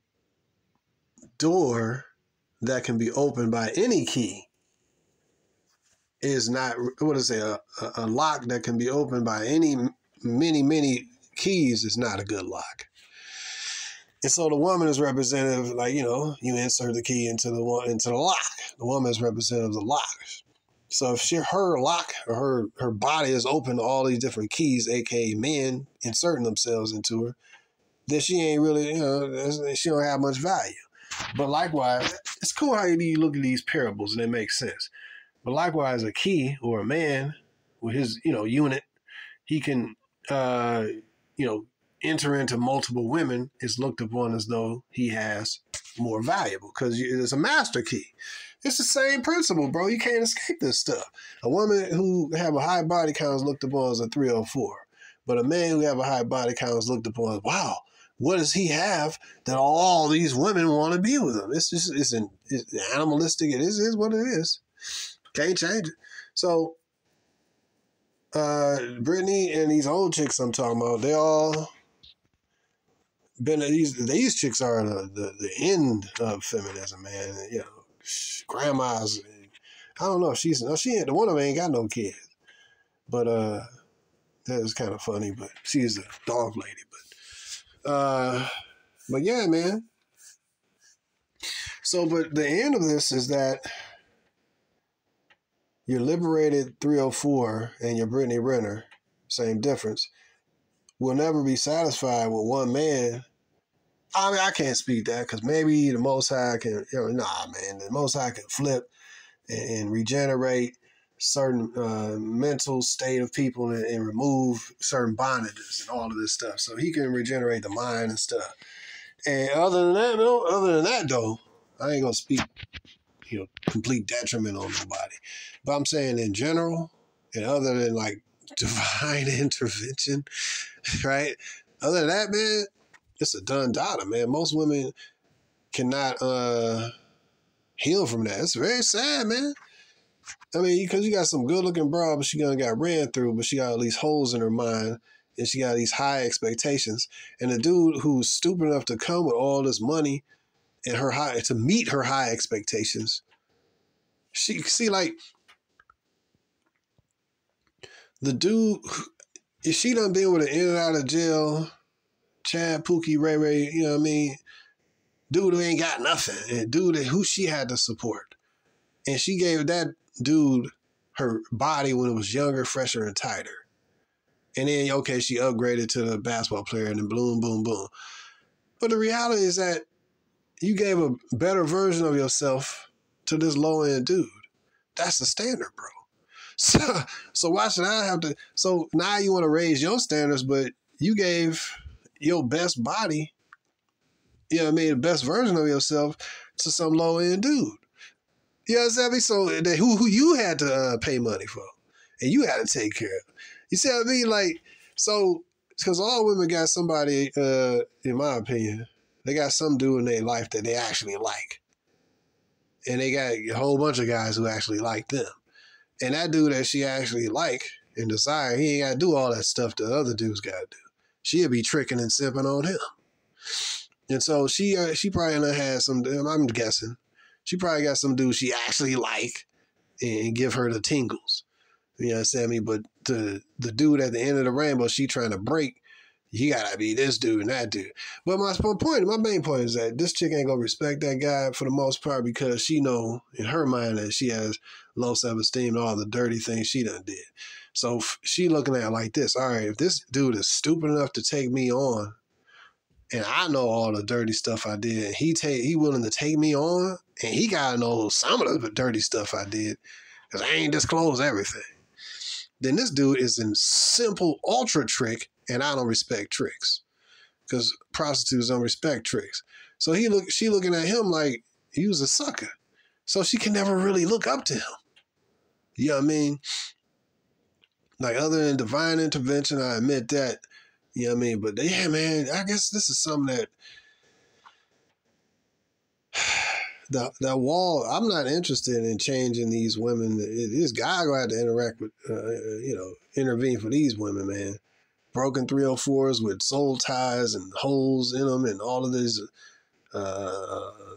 door that can be opened by any key is not, a lock that can be opened by many keys is not a good lock. And so the woman is representative, you insert the key into the lock. The woman is representative of the lock. So if her lock or her body is open to all these different keys, aka men inserting themselves into her, then she ain't really, she don't have much value. But likewise, it's cool how you look at these parables and it makes sense. But likewise, a key or a man with his, unit, he can, enter into multiple women is looked upon as though he has more valuable because it's a master key. It's the same principle, bro. You can't escape this stuff. A woman who have a high body count is looked upon as a 304. But a man who have a high body count is looked upon as, wow, what does he have that all these women want to be with him? It's animalistic. It is what it is. Can't change it. So, Brittany and these old chicks I'm talking about, they all been these chicks are the end of feminism, man. Grandmas. I don't know if she ain't the one of them ain't got no kids, but that is kind of funny. But she's a dog lady. But yeah, man. So, but the end of this is that your liberated 304 and your Brittany Renner, same difference, will never be satisfied with one man. I mean, I can't speak that because maybe the Most High can, the Most High can flip and regenerate certain mental state of people and remove certain bondages and all of this stuff. So he can regenerate the mind and stuff. And other than that, though, I ain't going to speak, complete detriment on nobody. But I'm saying in general, and other than like divine intervention, right? Other than that, man, it's a done data, man. Most women cannot heal from that. It's very sad, man. I mean, because you got some good-looking broad, but she gonna got ran through, but she got all these holes in her mind, and she got these high expectations. And the dude who's stupid enough to come with all this money and to meet her high expectations, the dude, if she done been with an in and out of jail, Chad, Pookie, Ray Ray, you know what I mean? Dude who ain't got nothing. And dude who she had to support. And she gave that dude her body when it was younger, fresher, and tighter. And then, okay, she upgraded to the basketball player and then boom, boom, boom. But the reality is that you gave a better version of yourself to this low-end dude. That's the standard, bro. So why should I have to? So now you want to raise your standards, but you gave your best body, the best version of yourself to some low-end dude. You know what I'm saying? So who you had to pay money for, and you had to take care of. You see what I mean? Like, so, because all women got somebody, in my opinion, they got some dude in their life that they actually like. And they got a whole bunch of guys who actually like them. And that dude that she actually like, and desire. He ain't got to do all that stuff the other dudes got to do. She'll be tricking and simping on him. And so she probably done had some, I'm guessing, she probably got some dude she actually like and give her the tingles. You know what I'm saying? But the dude at the end of the rainbow, she trying to break, you gotta be this dude and that dude. But my main point is that this chick ain't gonna respect that guy for the most part because she know in her mind that she has low self-esteem and all the dirty things she done did. So she looking at it like this, all right, if this dude is stupid enough to take me on, and I know all the dirty stuff I did, and he willing to take me on, and he gotta know some of the dirty stuff I did, because I ain't disclosed everything. Then this dude is in simple ultra trick, and I don't respect tricks. Because prostitutes don't respect tricks. So she looking at him like he was a sucker. So she can never really look up to him. You know what I mean? Like other than divine intervention, I admit that. You know what I mean? But yeah, man, I guess this is something that that wall, I'm not interested in changing these women. This guy gonna have to interact with, intervene for these women, man. Broken 304s with soul ties and holes in them and all of these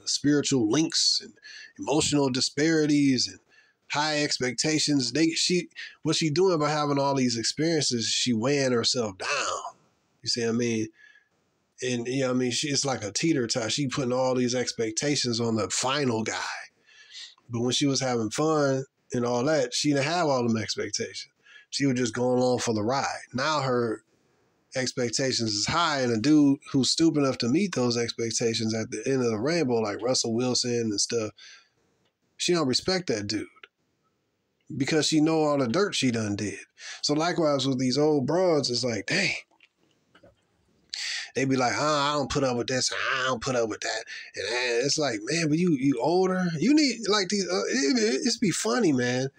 spiritual links and emotional disparities and high expectations. What she doing by having all these experiences, she weighing herself down. You see what I mean? And, you know what I mean? It's like a teeter-totter. She putting all these expectations on the final guy. But when she was having fun and all that, she didn't have all them expectations. She was just going along for the ride. Now her expectations is high, and a dude who's stupid enough to meet those expectations at the end of the rainbow, like Russell Wilson and stuff, she don't respect that dude because she know all the dirt she done did. So likewise with these old broads, it's like, dang. They be like, I don't put up with this, I don't put up with that. And it's like, man, but you older. You need, like, these, it's be funny, man.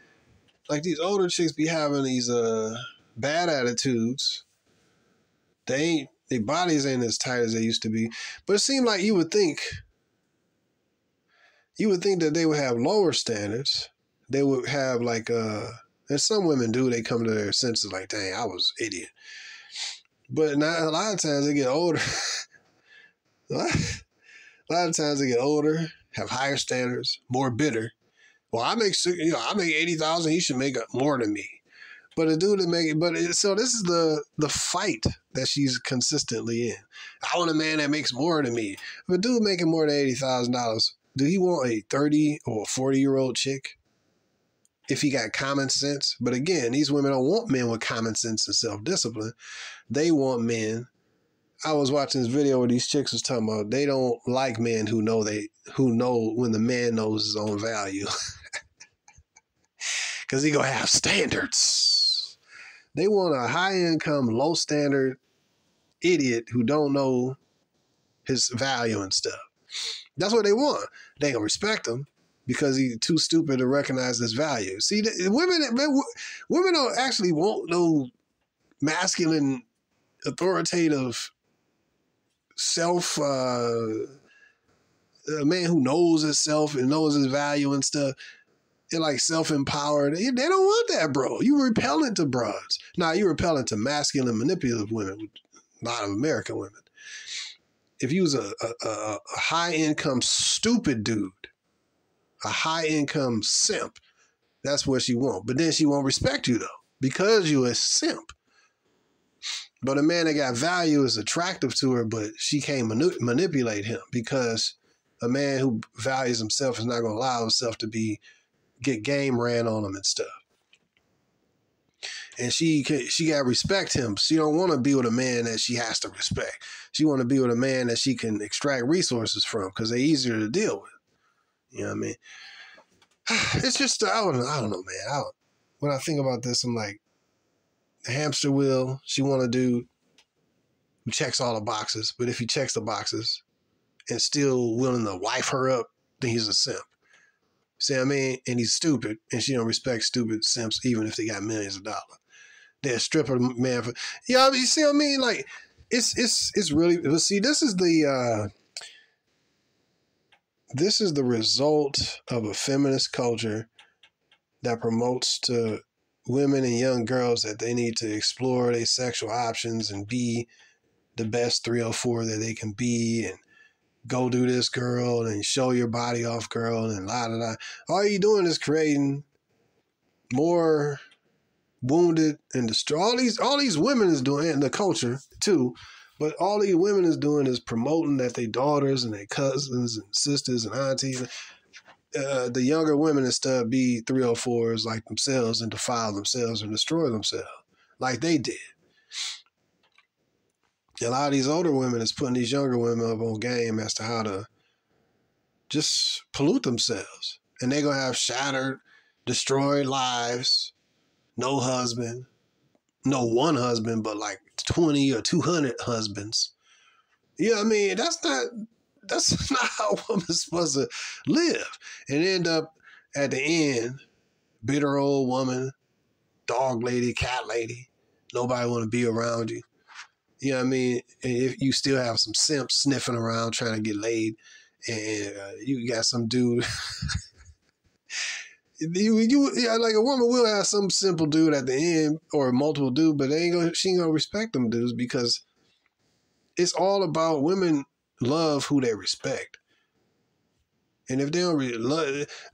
Like, these older chicks be having these bad attitudes. Their bodies ain't as tight as they used to be. But it seemed like you would think that they would have lower standards. They would have, like, and some women do, they come to their senses like, dang, I was an idiot. But now, a lot of times they get older. A lot of times they get older, have higher standards, more bitter. Well, I make $80,000. He should make more than me. But a dude that make it. So this is the fight that she's consistently in. I want a man that makes more than me. If a dude making more than $80,000, do he want a 30 or 40-year-old chick? If he got common sense. But again, these women don't want men with common sense and self-discipline. They want men. I was watching this video where these chicks was talking about they don't like men who know when the man knows his own value. Because he gonna have standards. They want a high-income, low-standard idiot who don't know his value and stuff. That's what they want. They gonna respect him because he's too stupid to recognize his value. See, women don't actually want no masculine, authoritative self, a man who knows himself and knows his value and stuff. They're like self-empowered. They don't want that, bro. You repellent to broads. Now, you repellent to masculine, manipulative women, a lot of American women. If you was a high-income, stupid dude, a high-income simp, that's what she want. But then she won't respect you, though, because you a simp. But a man that got value is attractive to her, but she can't manipulate him because a man who values himself is not going to allow himself to get game ran on him and stuff. And she got to respect him. She don't want to be with a man that she has to respect. She want to be with a man that she can extract resources from because they're easier to deal with. You know what I mean? It's just, I don't know, man. When I think about this, I'm like, the hamster wheel, she want a dude who checks all the boxes. But if he checks the boxes and still willing to wife her up, then he's a simp. See what I mean? And he's stupid, and she don't respect stupid simps even if they got millions of dollars. They're stripper man for, you see what I mean? Like, it's really, but see, this is the result of a feminist culture that promotes to women and young girls that they need to explore their sexual options and be the best 304 that they can be, and go do this, girl, and show your body off, girl, and la la la. All you doing is creating more wounded and destroy. All these women is doing, and the culture too, but all these women is doing is promoting that their daughters and their cousins and sisters and aunties, the younger women instead of be 304s like themselves and defile themselves and destroy themselves like they did. A lot of these older women is putting these younger women up on game as to how to just pollute themselves. And they're going to have shattered, destroyed lives, no husband, no one husband, but like 20 or 200 husbands. You know what I mean? That's not how a woman's supposed to live. And end up at the end, bitter old woman, dog lady, cat lady, nobody want to be around you. You know what I mean? And if you still have some simps sniffing around trying to get laid, and you got some dude, like a woman will have some simple dude at the end or multiple dude, but she ain't gonna respect them dudes, because it's all about women love who they respect. And if they don't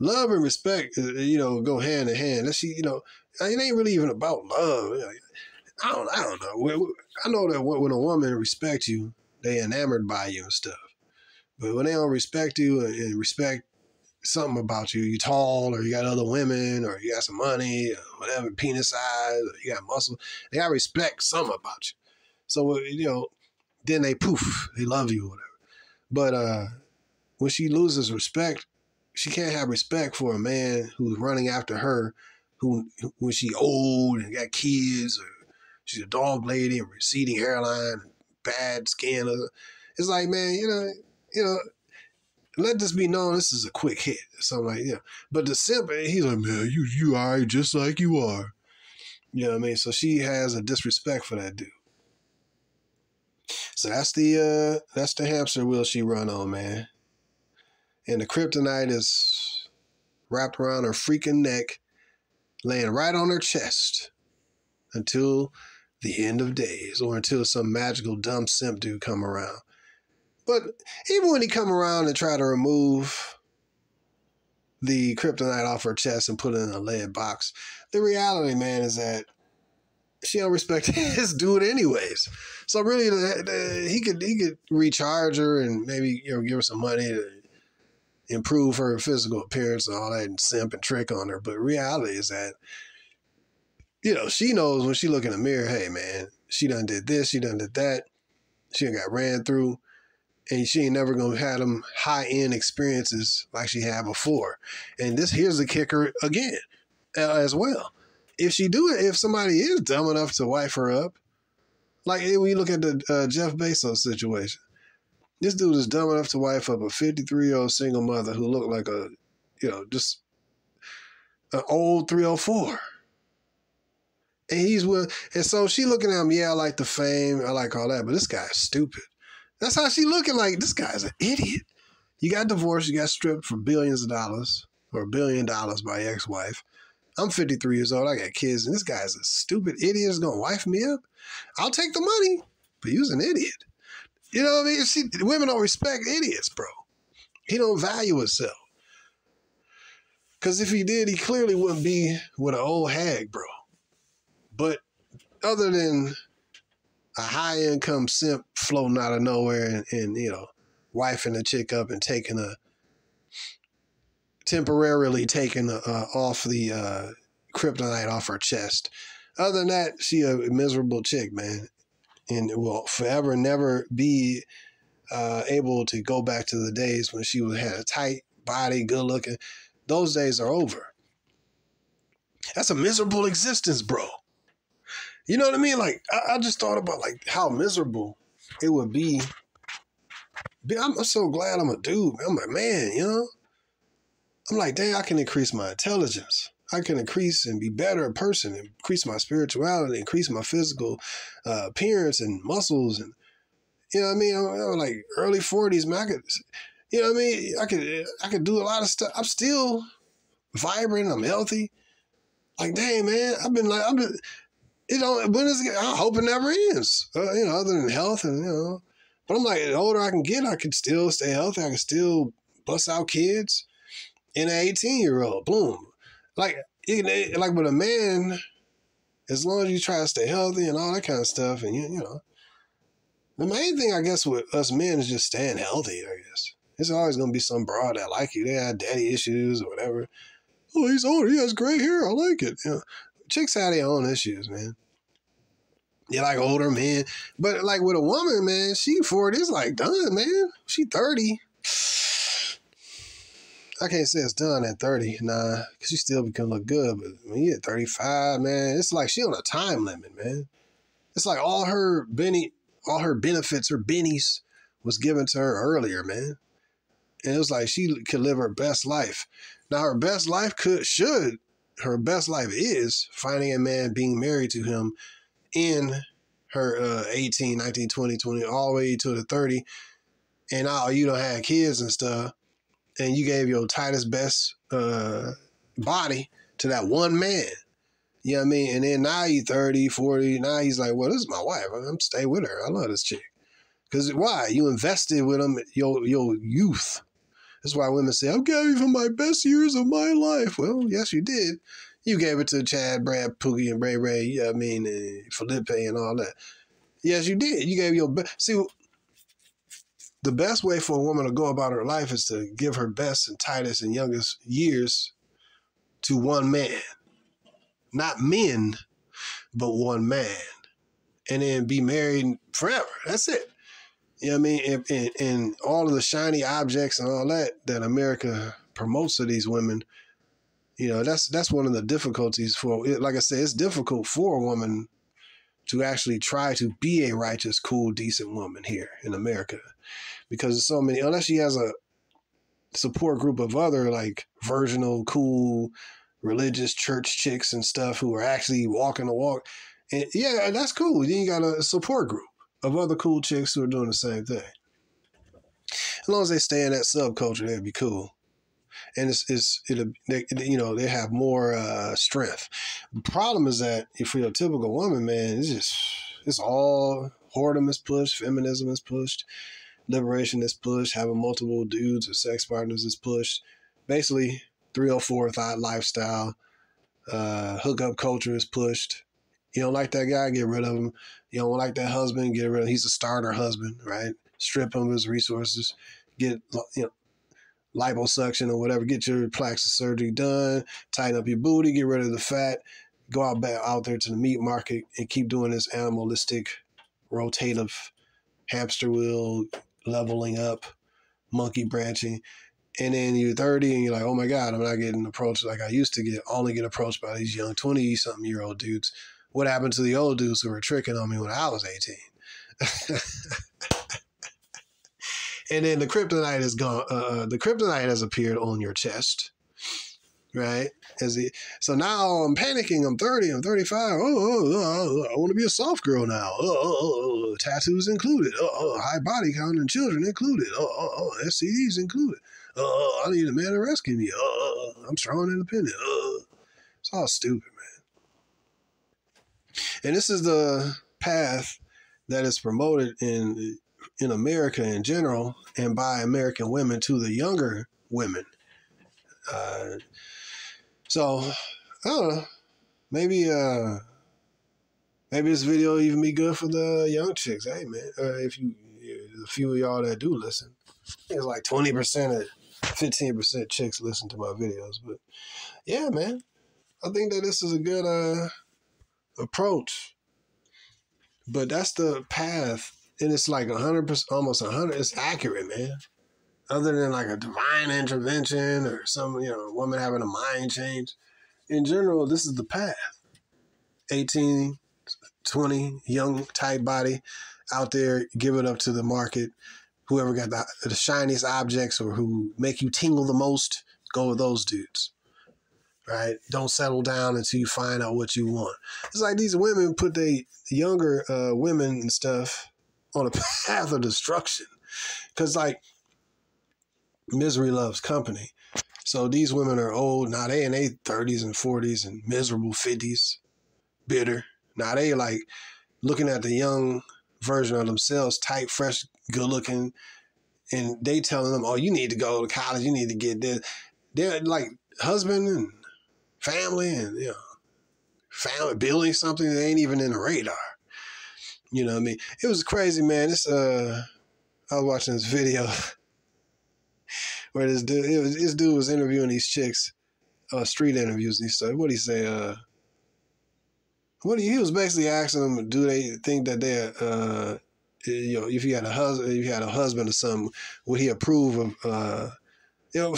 love and respect, go hand in hand. It ain't really even about love. I don't know. I know that when a woman respects you, they enamored by you and stuff. But when they don't respect you and respect something about you, you tall, or you got other women, or you got some money, or whatever, penis size, or you got muscle, they got to respect something about you. So, then they love you or whatever. But when she loses respect, she can't have respect for a man who's running after her, when she old and got kids, or she's a dog lady and receding hairline, and bad skin. It's like, man, let this be known. This is a quick hit or something like that. But the simp, he's like, man, you all right just like you are. You know what I mean? So she has a disrespect for that dude. So that's the hamster wheel she run on, man. And the kryptonite is wrapped around her freaking neck, laying right on her chest until the end of days, or until some magical dumb simp dude come around. But even when he come around and try to remove the kryptonite off her chest and put it in a lead box, the reality, man, is that she don't respect his dude anyways. So really, he could recharge her and maybe give her some money to improve her physical appearance and all that, and simp and trick on her. But reality is that, she knows when she look in the mirror, hey man, she done did this, she done did that, she done got ran through, and she ain't never gonna have them high-end experiences like she had before. And here's the kicker again, as well. If somebody is dumb enough to wife her up, like when you look at the Jeff Bezos situation, this dude is dumb enough to wife up a 53-year-old single mother who looked like just an old 304. And so she looking at him, yeah, I like the fame, I like all that, but this guy's stupid. That's how she looking, like, this guy's an idiot. You got divorced, you got stripped for billions of dollars, or $1 billion by your ex-wife. I'm 53 years old, I got kids, and this guy's a stupid idiot who's gonna wife me up. I'll take the money, but you's an idiot. You know what I mean? Women don't respect idiots, bro. He don't value himself. Because if he did, he clearly wouldn't be with an old hag, bro. But other than a high-income simp floating out of nowhere and wifing a chick up and temporarily taking off the kryptonite off her chest. Other than that, she a miserable chick, man. And will forever never be able to go back to the days when she had a tight body, good looking. Those days are over. That's a miserable existence, bro. You know what I mean? Like, I just thought about like how miserable it would be. I'm so glad I'm a dude. I'm like, man, I'm like, dang, I can increase my intelligence. I can increase and be better a person, increase my spirituality, increase my physical appearance and muscles. And, you know what I mean? I'm like early 40s, man. I could do a lot of stuff. I'm still vibrant. I'm healthy. Like, dang, man, when is it, I hope it never ends, other than health and. But I'm like, the older I can get, I can still stay healthy. I can still bust out kids in an 18-year-old. Boom. Like with a man, as long as you try to stay healthy and all that kind of stuff, and the main thing I guess with us men is just staying healthy. I guess there's always gonna be some broad that like you. They have daddy issues or whatever. Oh, he's older. He has gray hair. I like it. Chicks have their own issues, man. You like older men, but like with a woman, man, she 40, it's like done, man. She 30. I can't say it's done at 30, nah, because she still can look good. But when you at 35, man, it's like she on a time limit, man. It's like all her benefits, her bennies, was given to her earlier, man. And it was like she could live her best life. Now her best life her best life is finding a man, being married to him in her 18, 19, 20, 20, all the way to the 30. And now you don't have kids and stuff. And you gave your tightest, best body to that one man. You know what I mean? And then now you 30, 40. Now he's like, well, this is my wife. I'm staying with her. I love this chick. Because why? You invested with him your youth. That's why women say, I'm giving for my best years of my life. Well, yes, you did. You gave it to Chad, Brad, Pookie, and Ray Ray, you know what I mean, and Felipe and all that. Yes, you did. You gave your best. See, the best way for a woman to go about her life is to give her best and tightest and youngest years to one man. Not men, but one man. And then be married forever. That's it. You know what I mean? And all of the shiny objects and all that America promotes to these women, that's one of the difficulties for, like I said, it's difficult for a woman to actually try to be a righteous, cool, decent woman here in America. Because there's so many, unless she has a support group of other like virginal, cool, religious church chicks and stuff who are actually walking the walk. And yeah, that's cool. Then you got a support group of other cool chicks who are doing the same thing. As long as they stay in that subculture, that'd be cool. And they have more strength. The problem is that if you're a typical woman, man, it's all whoredom is pushed, feminism is pushed, liberation is pushed, having multiple dudes or sex partners is pushed. Basically, 304 thought lifestyle, hookup culture is pushed. You don't like that guy, get rid of him. You don't like that husband, get rid of him. He's a starter husband, right? Strip him of his resources, get liposuction or whatever, get your plastic surgery done, tighten up your booty, get rid of the fat, go out there to the meat market and keep doing this animalistic, rotative hamster wheel, leveling up, monkey branching. And then you're 30 and you're like, oh my God, I'm not getting approached like I used to only get approached by these young 20-something-year-old dudes. What happened to the old dudes who were tricking on me when I was 18? And then the kryptonite is gone. The kryptonite has appeared on your chest, right? So now I'm panicking. I'm 30. I'm 35. I want to be a soft girl now. Tattoos included. High body count and children included. STDs included. I need a man to rescue me. I'm strong and independent. It's all stupid, man. And this is the path that is promoted in America in general and by American women to the younger women. So I don't know. Maybe this video even be good for the young chicks. Hey man, if a few of y'all that do listen, I think it's like 20% of 15% chicks listen to my videos. But yeah, man, I think that this is a good approach. But that's the path. And it's like 100%, almost 100. It's accurate, man. Other than like a divine intervention or some, woman having a mind change. In general, this is the path. 18, 20, young, tight body out there, give it up to the market. Whoever got the shiniest objects or who make you tingle the most, go with those dudes. Right? Don't settle down until you find out what you want. It's like these women put the younger women and stuff on a path of destruction. Because, like, misery loves company. So these women are old. Now they in their 30s and 40s and miserable 50s, bitter. Now they like looking at the young version of themselves, tight, fresh, good looking, and they telling them, oh, you need to go to college, you need to get this. They're like husband and family and, family building something that ain't even in the radar. You know what I mean? It was crazy, man. I was watching this video where this dude was interviewing these chicks, street interviews, and he said, what'd he say? He was basically asking them, do they think that they're, if you had a husband or something, would he approve of,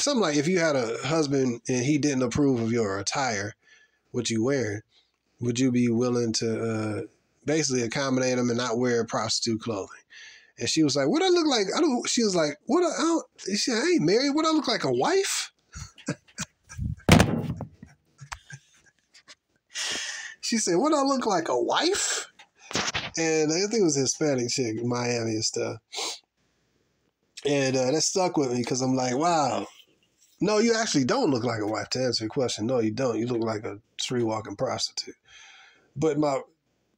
something like if you had a husband and he didn't approve of your attire, what you wear, would you be willing to basically accommodate him and not wear prostitute clothing? And she was like, what I look like? She was like, she said, I ain't married. What I look like, a wife? She said, what I look like, a wife? And I think it was a Hispanic chick in Miami and stuff. And that stuck with me because I'm like, wow. No, you actually don't look like a wife, to answer your question. No, you don't. You look like a street-walking prostitute. But my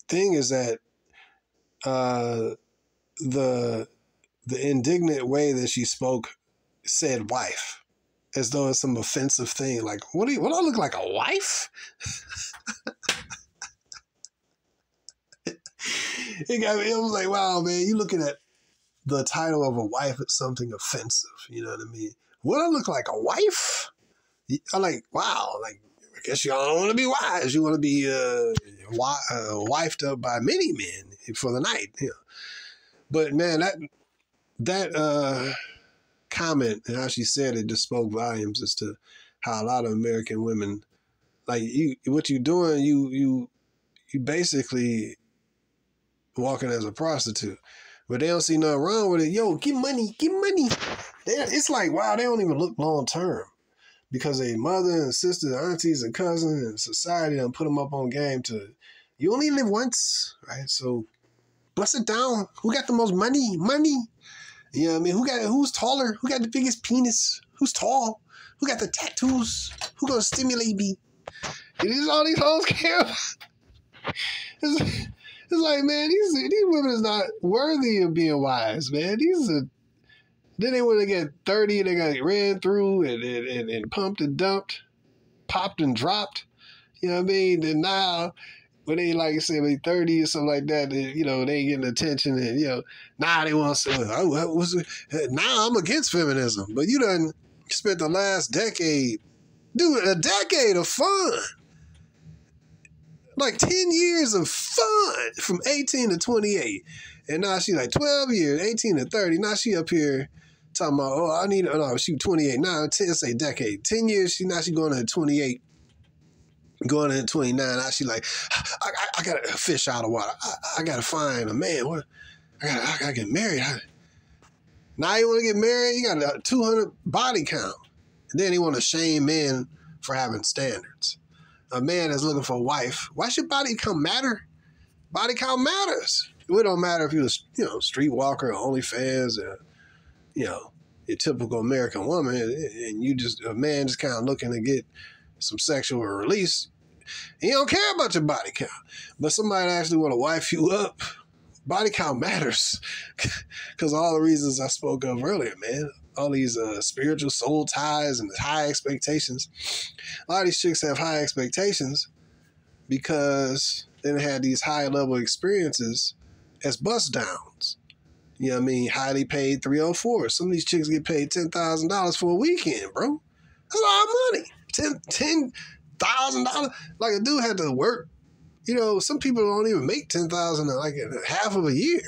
thing is that the indignant way that she spoke said wife, as though it's some offensive thing. Like, what I look like, a wife? It was like, wow, man, you looking at the title of a wife as something offensive. You know what I mean? What I look like, a wife? I'm like, wow, like, I guess you don't want to be wise. You want to be wifed up by many men for the night. But man, that comment and how she said it just spoke volumes as to how a lot of American women, like, what you're doing, you basically walking as a prostitute. But they don't see nothing wrong with it. Yo, get money. It's like, wow, they don't even look long term. Because they mother and sister, aunties and cousins and society done put them up on game to, you only live once, right? So bust it down. Who got the most money? You know what I mean? Who's taller? Who got the biggest penis? Who's tall? Who got the tattoos? Who gonna stimulate me? It is all these hoes care about. It's like, man, these women is not worthy of being wise, man. Then they when they get 30, they got ran through and pumped and dumped, popped and dropped. You know what I mean? Then now, when they, like I say, they 30 or something like that, they ain't getting attention. And, now they want to say, now I'm against feminism. But you done spent the last decade, a decade of fun. Like 10 years of fun from 18 to 28. And now she like 12 years, 18 to 30. Now she up here talking about, she 28. Now, let's say decade. 10 years, now she going to 28, going into 29. Now she like, I got to fish out of water. I got to find a man. I got to get married. Now you want to get married? You got a 200 body count. And then he want to shame men for having standards. A man is looking for a wife. Why should body count matter? Body count matters. It don't matter if you're a streetwalker or OnlyFans or, your typical American woman, and a man just kind of looking to get some sexual release. He don't care about your body count. But somebody actually want to wife you up, body count matters. Because all the reasons I spoke of earlier, man. All these spiritual soul ties and high expectations. A lot of these chicks have high expectations because they had these high level experiences as bust downs. You know what I mean? Highly paid 304. Some of these chicks get paid $10,000 for a weekend, bro. That's a lot of money. $10,000. Like, a dude had to work. Some people don't even make $10,000 like in half of a year.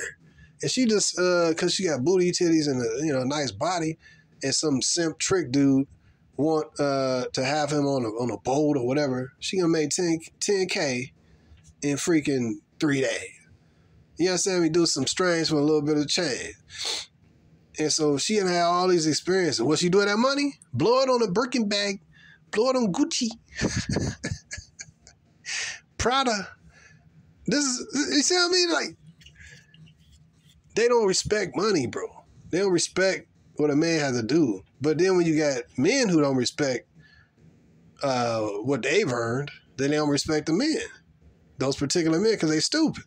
And she just, because she got booty titties and a nice body, and some simp trick dude want to have him on a boat or whatever, she gonna make 10K in freaking 3 days. You understand me? Do some strange for a little bit of change. And so she done had all these experiences. What she do with that money? Blow it on a Birkin bag. Blow it on Gucci. Prada. You see what I mean? Like, they don't respect money, bro. They don't respect what a man has to do But then when you got men who don't respect what they've earned, then they don't respect the men. Those particular men, because they stupid.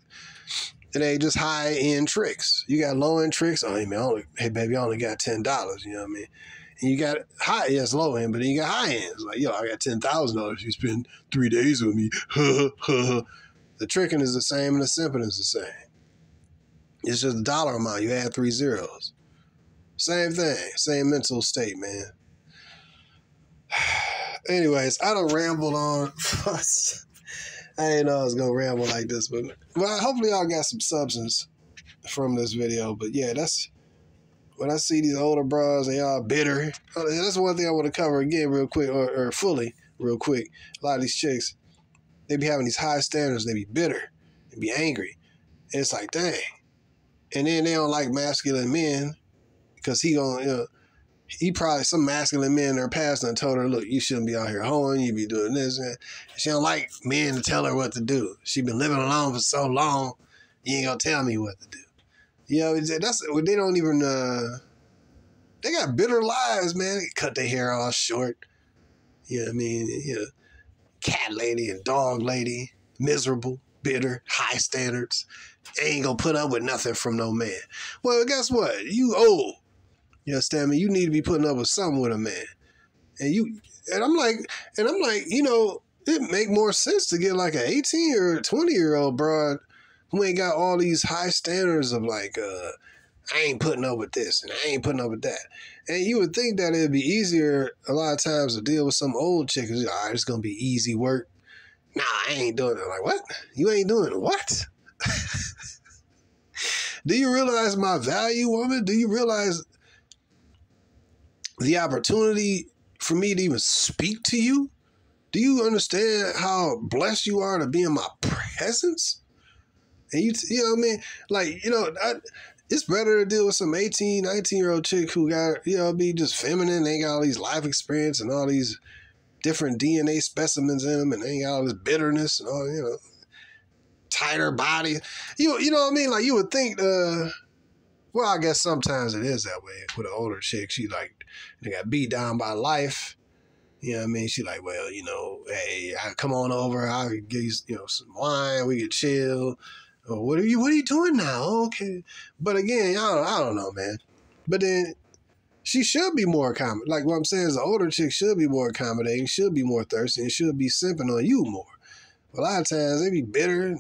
And they just high-end tricks. You got low-end tricks. Oh, hey, man, hey, baby, I only got $10. You know what I mean? And you got high, yes, low-end, but then you got high-ends. Like, yo, I got $10,000. You spend 3 days with me. The tricking is the same and the simping is the same. It's just a dollar amount. You add 3 zeros. Same thing. Same mental state, man. Anyways, I done rambled on. I didn't know I was going to ramble like this, but well, hopefully y'all got some substance from this video. But yeah, that's when I see these older bras and y'all bitter. That's one thing I want to cover again real quick, or fully real quick. A lot of these chicks, they be having these high standards. They be bitter. They be angry. And it's like, dang. And then they don't like masculine men because he probably, some masculine men in her past and told her, look, you shouldn't be out here hoeing, you be doing this. And she don't like men to tell her what to do. She been living alone for so long, you ain't gonna tell me what to do. You know, that's, they don't even, they got bitter lives, man. They cut their hair all short. You know what I mean? You know, cat lady and dog lady, miserable, bitter, high standards. Ain't gonna put up with nothing from no man. Well, guess what? You old. You understand me? You need to be putting up with something with a man. And I'm like, you know, it make more sense to get like an 18 or 20-year-old broad who ain't got all these high standards of like, I ain't putting up with this and I ain't putting up with that. And you would think that it'd be easier a lot of times to deal with some old chick who's, all right, it's gonna be easy work. Nah, I ain't doing it. Like, what? You ain't doing what? Do you realize my value, woman? Do you realize the opportunity for me to even speak to you? Do you understand how blessed you are to be in my presence? And you know what I mean? Like, you know, it's better to deal with some 18, 19-year-old chick who got, you know, be just feminine. They got all these life experience and all these different DNA specimens in them, and they got all this bitterness and all, you know, tighter body. You know what I mean? Like, you would think, well, I guess sometimes it is that way with an older chick. She like, they got beat down by life. You know what I mean? She like, well, you know, hey, come on over. I'll give you, you know, some wine. We could chill. Or what are you doing now? Okay. But again, I don't know, man. But then she should be more accommodating. Like what I'm saying is the older chick should be more accommodating, should be more thirsty, and should be simping on you more. But a lot of times they be bitter,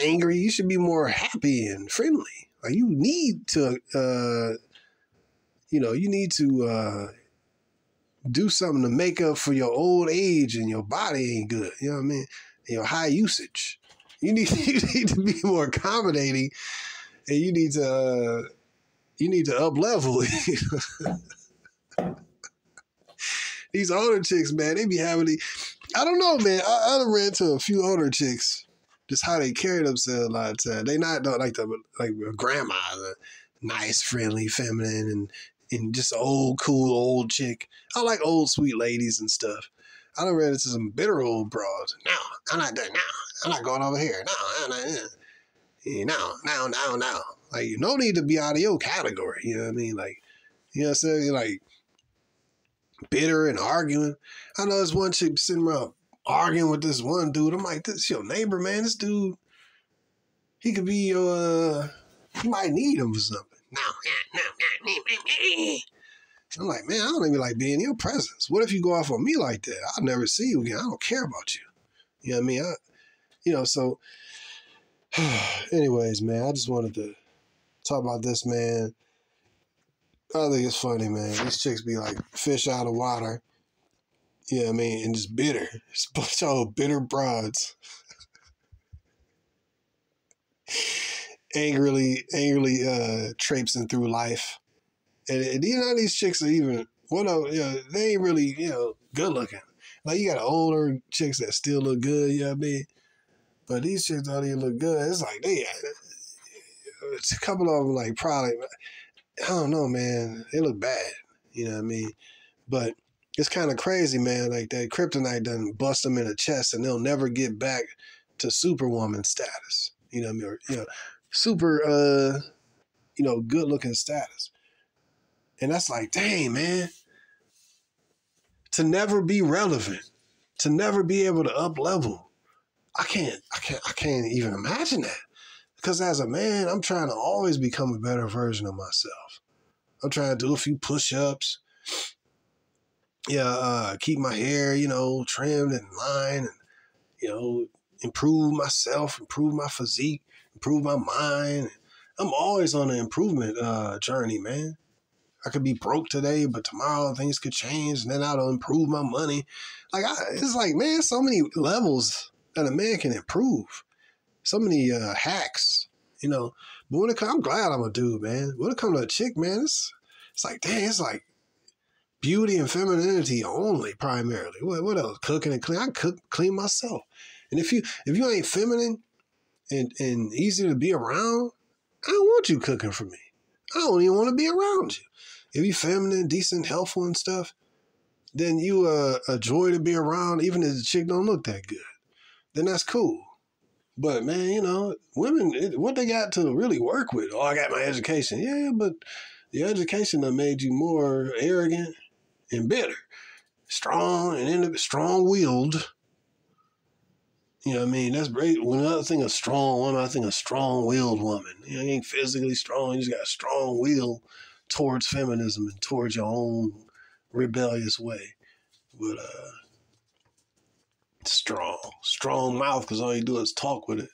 angry. You should be more happy and friendly. Like you need to, do something to make up for your old age and your body ain't good. You know what I mean? And your high usage. You need to be more accommodating, and you need to up level. These older chicks, man, they be having I don't know, man. I done ran into a few older chicks. Just how they carry themselves a lot of time. They not like grandma, the nice, friendly, feminine, and just an old, cool, old chick. I like old, sweet ladies and stuff. I done ran into some bitter old broads. No, I'm not doing. No, I'm not going over here. No, I'm not. No. Like, you no need to be out of your category. You know what I mean? Like, you know what I'm saying? Like, bitter and arguing. I know this one chick sitting around arguing with this one dude. I'm like, this your neighbor, man. This dude, he could be your, you might need him for something. No. I'm like, man, I don't even like being in your presence. What if you go off on me like that? I'll never see you again. I don't care about you. You know what I mean? So anyways, man, I just wanted to talk about this, man. I think it's funny, man. These chicks be like fish out of water. You know what I mean? And just bitter. It's a bunch of old bitter broads. angrily traipsing through life. And you know, these chicks are even, they ain't really, good looking. Like, you got older chicks that still look good, you know what I mean? But these chicks don't even look good. It's like, it's a couple of them, like, probably, I don't know, man. They look bad, you know what I mean? But it's kind of crazy, man. Like, that kryptonite done bust them in the chest, and they'll never get back to superwoman status. You know what I mean? Or, super, good-looking status. And that's like, dang, man, to never be relevant, to never be able to up level. I can't even imagine that. Because as a man, I'm trying to always become a better version of myself. I'm trying to do a few push-ups. Yeah, keep my hair, trimmed and in line, and, improve myself, improve my physique, improve my mind. I'm always on an improvement journey, man. I could be broke today, but tomorrow things could change, and then I'll improve my money. It's like, man, so many levels that a man can improve. So many hacks, But when it comes, I'm glad I'm a dude, man. When it comes to a chick, man, it's like, dang, it's like beauty and femininity only, primarily. What else? Cooking and clean. I cook, clean myself. And if you ain't feminine and easy to be around, I don't want you cooking for me. I don't even want to be around you. If you feminine, decent, helpful and stuff, then you a joy to be around, even if the chick don't look that good. Then that's cool. But man, women, what they got to really work with? Oh, I got my education. Yeah, but the education that made you more arrogant and bitter, strong-willed. You know what I mean? That's great. When I think of strong woman, I think of strong-willed woman. You ain't physically strong. You just got a strong will towards feminism and towards your own rebellious way. But strong mouth, because all you do is talk with it.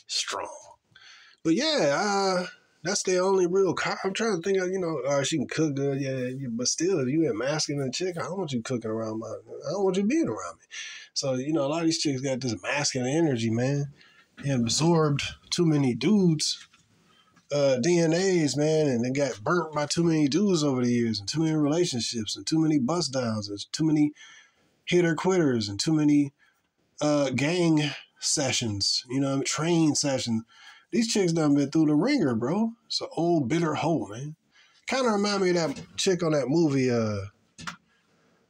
Strong. But yeah, that's the only real. I'm trying to think of, she can cook good, yeah. But still, if you a masculine chick, I don't want you cooking around I don't want you being around me. So, a lot of these chicks got this masculine energy, man. They absorbed too many dudes, DNAs, man, and they got burnt by too many dudes over the years, and too many relationships, and too many bust downs, and too many hitter quitters, and too many gang sessions, train sessions. These chicks done been through the ringer, bro. It's an old bitter hoe, man. Kind of remind me of that chick on that movie, The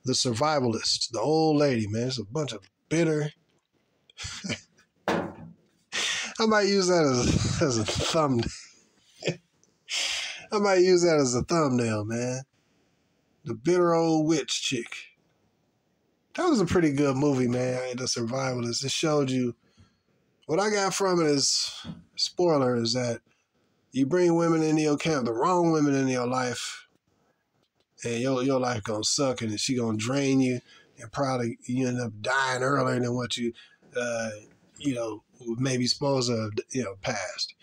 Survivalist, the old lady, man. It's a bunch of bitter. I might use that as a thumbnail. I might use that as a thumbnail, man. The bitter old witch chick. That was a pretty good movie, man. The Survivalist. It showed you. What I got from it is, spoiler, is that you bring women into your camp, the wrong women into your life, and your life gonna suck, and she gonna drain you, and probably you end up dying earlier than what you, maybe supposed to have, passed.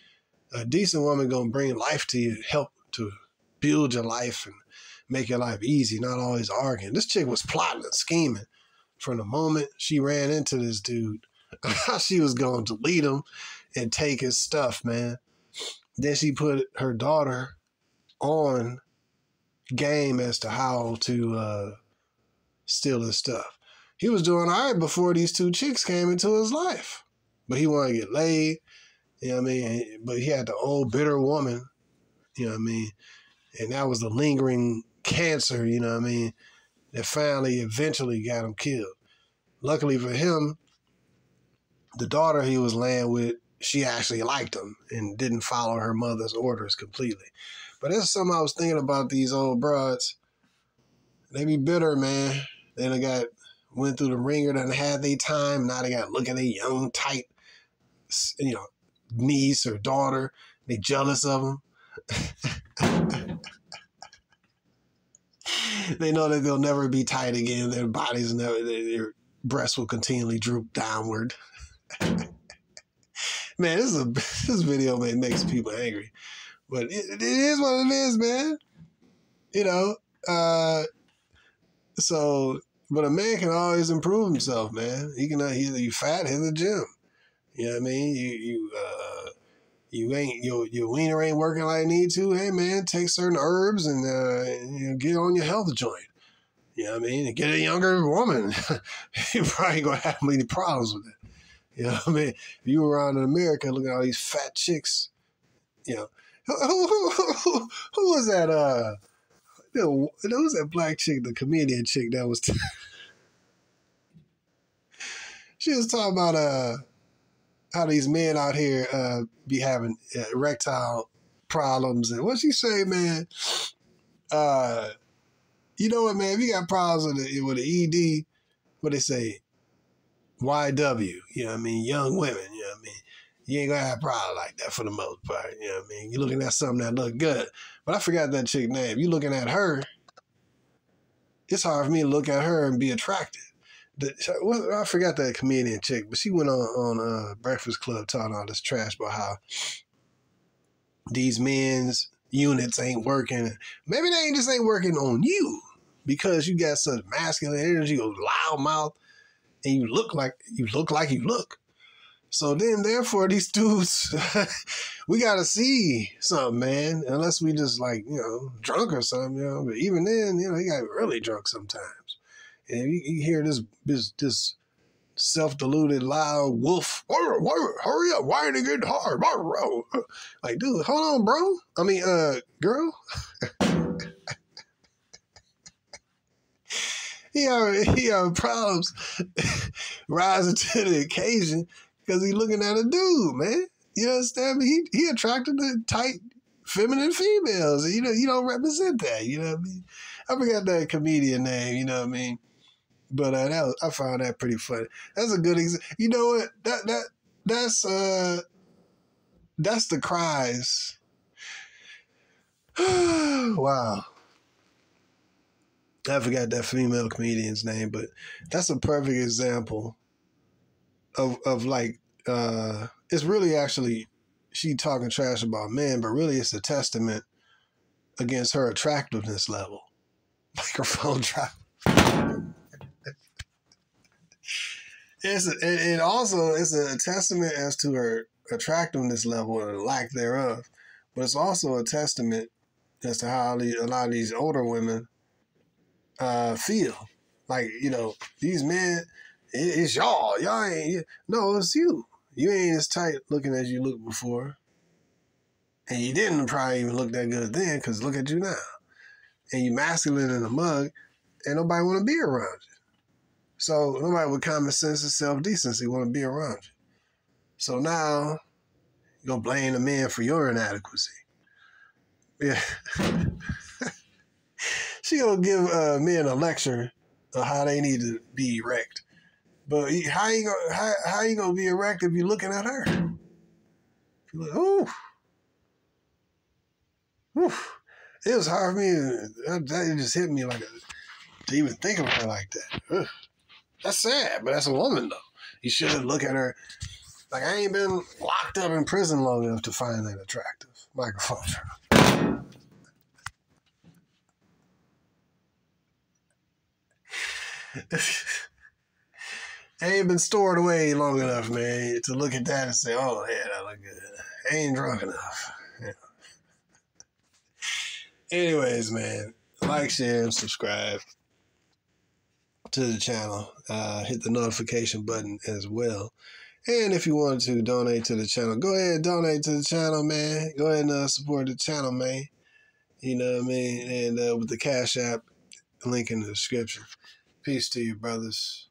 A decent woman gonna bring life to you, help to build your life and make your life easy, not always arguing. This chick was plotting and scheming from the moment she ran into this dude. She was going to lead him and take his stuff, man. Then she put her daughter on game as to how to steal his stuff. He was doing all right before these two chicks came into his life. But he wanted to get laid, you know what I mean? But he had the old bitter woman, you know what I mean? And that was the lingering cancer, you know what I mean, that finally eventually got him killed. Luckily for him, the daughter he was laying with, she actually liked him and didn't follow her mother's orders completely. But that's something I was thinking about these old broads. They be bitter, man. They done went through the ringer, done had their time. Now they got to look at their young, tight, niece or daughter. They jealous of them. They know that they'll never be tight again. Their bodies their breasts will continually droop downward. Man, this video makes people angry, but it is what it is, man. But a man can always improve himself, man. He can either you fat, hit the gym. You know what I mean? Your wiener ain't working like it need to. Hey, man, take certain herbs and get on your health joint. You know what I mean? And get a younger woman. You probably gonna have many problems with it. You know what I mean? If you were around in America looking at all these fat chicks, who was that? Who was that black chick, the comedian chick that was? She was talking about how these men out here be having erectile problems, and what she say, man? You know what, man? If you got problems with the ED, what they say, YW, you know what I mean? Young women, you know what I mean? You ain't gonna have a problem like that for the most part, you know what I mean? You're looking at something that look good. But I forgot that chick name. You looking at her, it's hard for me to look at her and be attracted. I forgot that comedian chick, but she went on Breakfast Club talking all this trash about how these men's units ain't working. Maybe they just ain't working on you because you got such masculine energy, or loud mouth, and you look like you look. So then, therefore, these dudes, we got to see something, man, unless we just like, drunk or something, But even then, you got really drunk sometimes. And you hear this self-deluded, loud wolf, hurry up, why are they getting hard? Like, dude, hold on, bro. I mean, girl. He have problems rising to the occasion because he looking at a dude, man. You understand me? He attracted to tight, feminine females. And, you don't represent that. You know what I mean? I forgot that comedian name. You know what I mean? But I found that pretty funny. That's a good example. You know what? That's the cries. Wow. I forgot that female comedian's name, but that's a perfect example of like, it's really actually she talking trash about men, but really it's a testament against her attractiveness level. Microphone drop. And also it's a testament as to her attractiveness level and lack thereof, but it's also a testament as to how a lot of these older women feel. Like, these men, it's y'all ain't, no, it's you. You ain't as tight looking as you looked before. And you didn't probably even look that good then, because look at you now. And you masculine in a mug, and nobody want to be around you. So nobody with common sense and self-decency want to be around you. So now, you're going to blame the man for your inadequacy. Yeah. She going to give men a lecture of how they need to be erect. But how you gonna be erect if you're looking at her? You're like, ooh. It was hard for me. That just hit me like to even think of her like that. Ugh. That's sad, but that's a woman, though. You shouldn't look at her. Like, I ain't been locked up in prison long enough to find that attractive. Microphone drop. I ain't been stored away long enough, man, to look at that and say, oh, yeah, that look good. I ain't drunk enough. Yeah. Anyways, man, like, share, and subscribe to the channel. Hit the notification button as well. And if you want to donate to the channel, go ahead and donate to the channel, man. Go ahead and support the channel, man. You know what I mean? And with the Cash App, link in the description. Peace to you, brothers.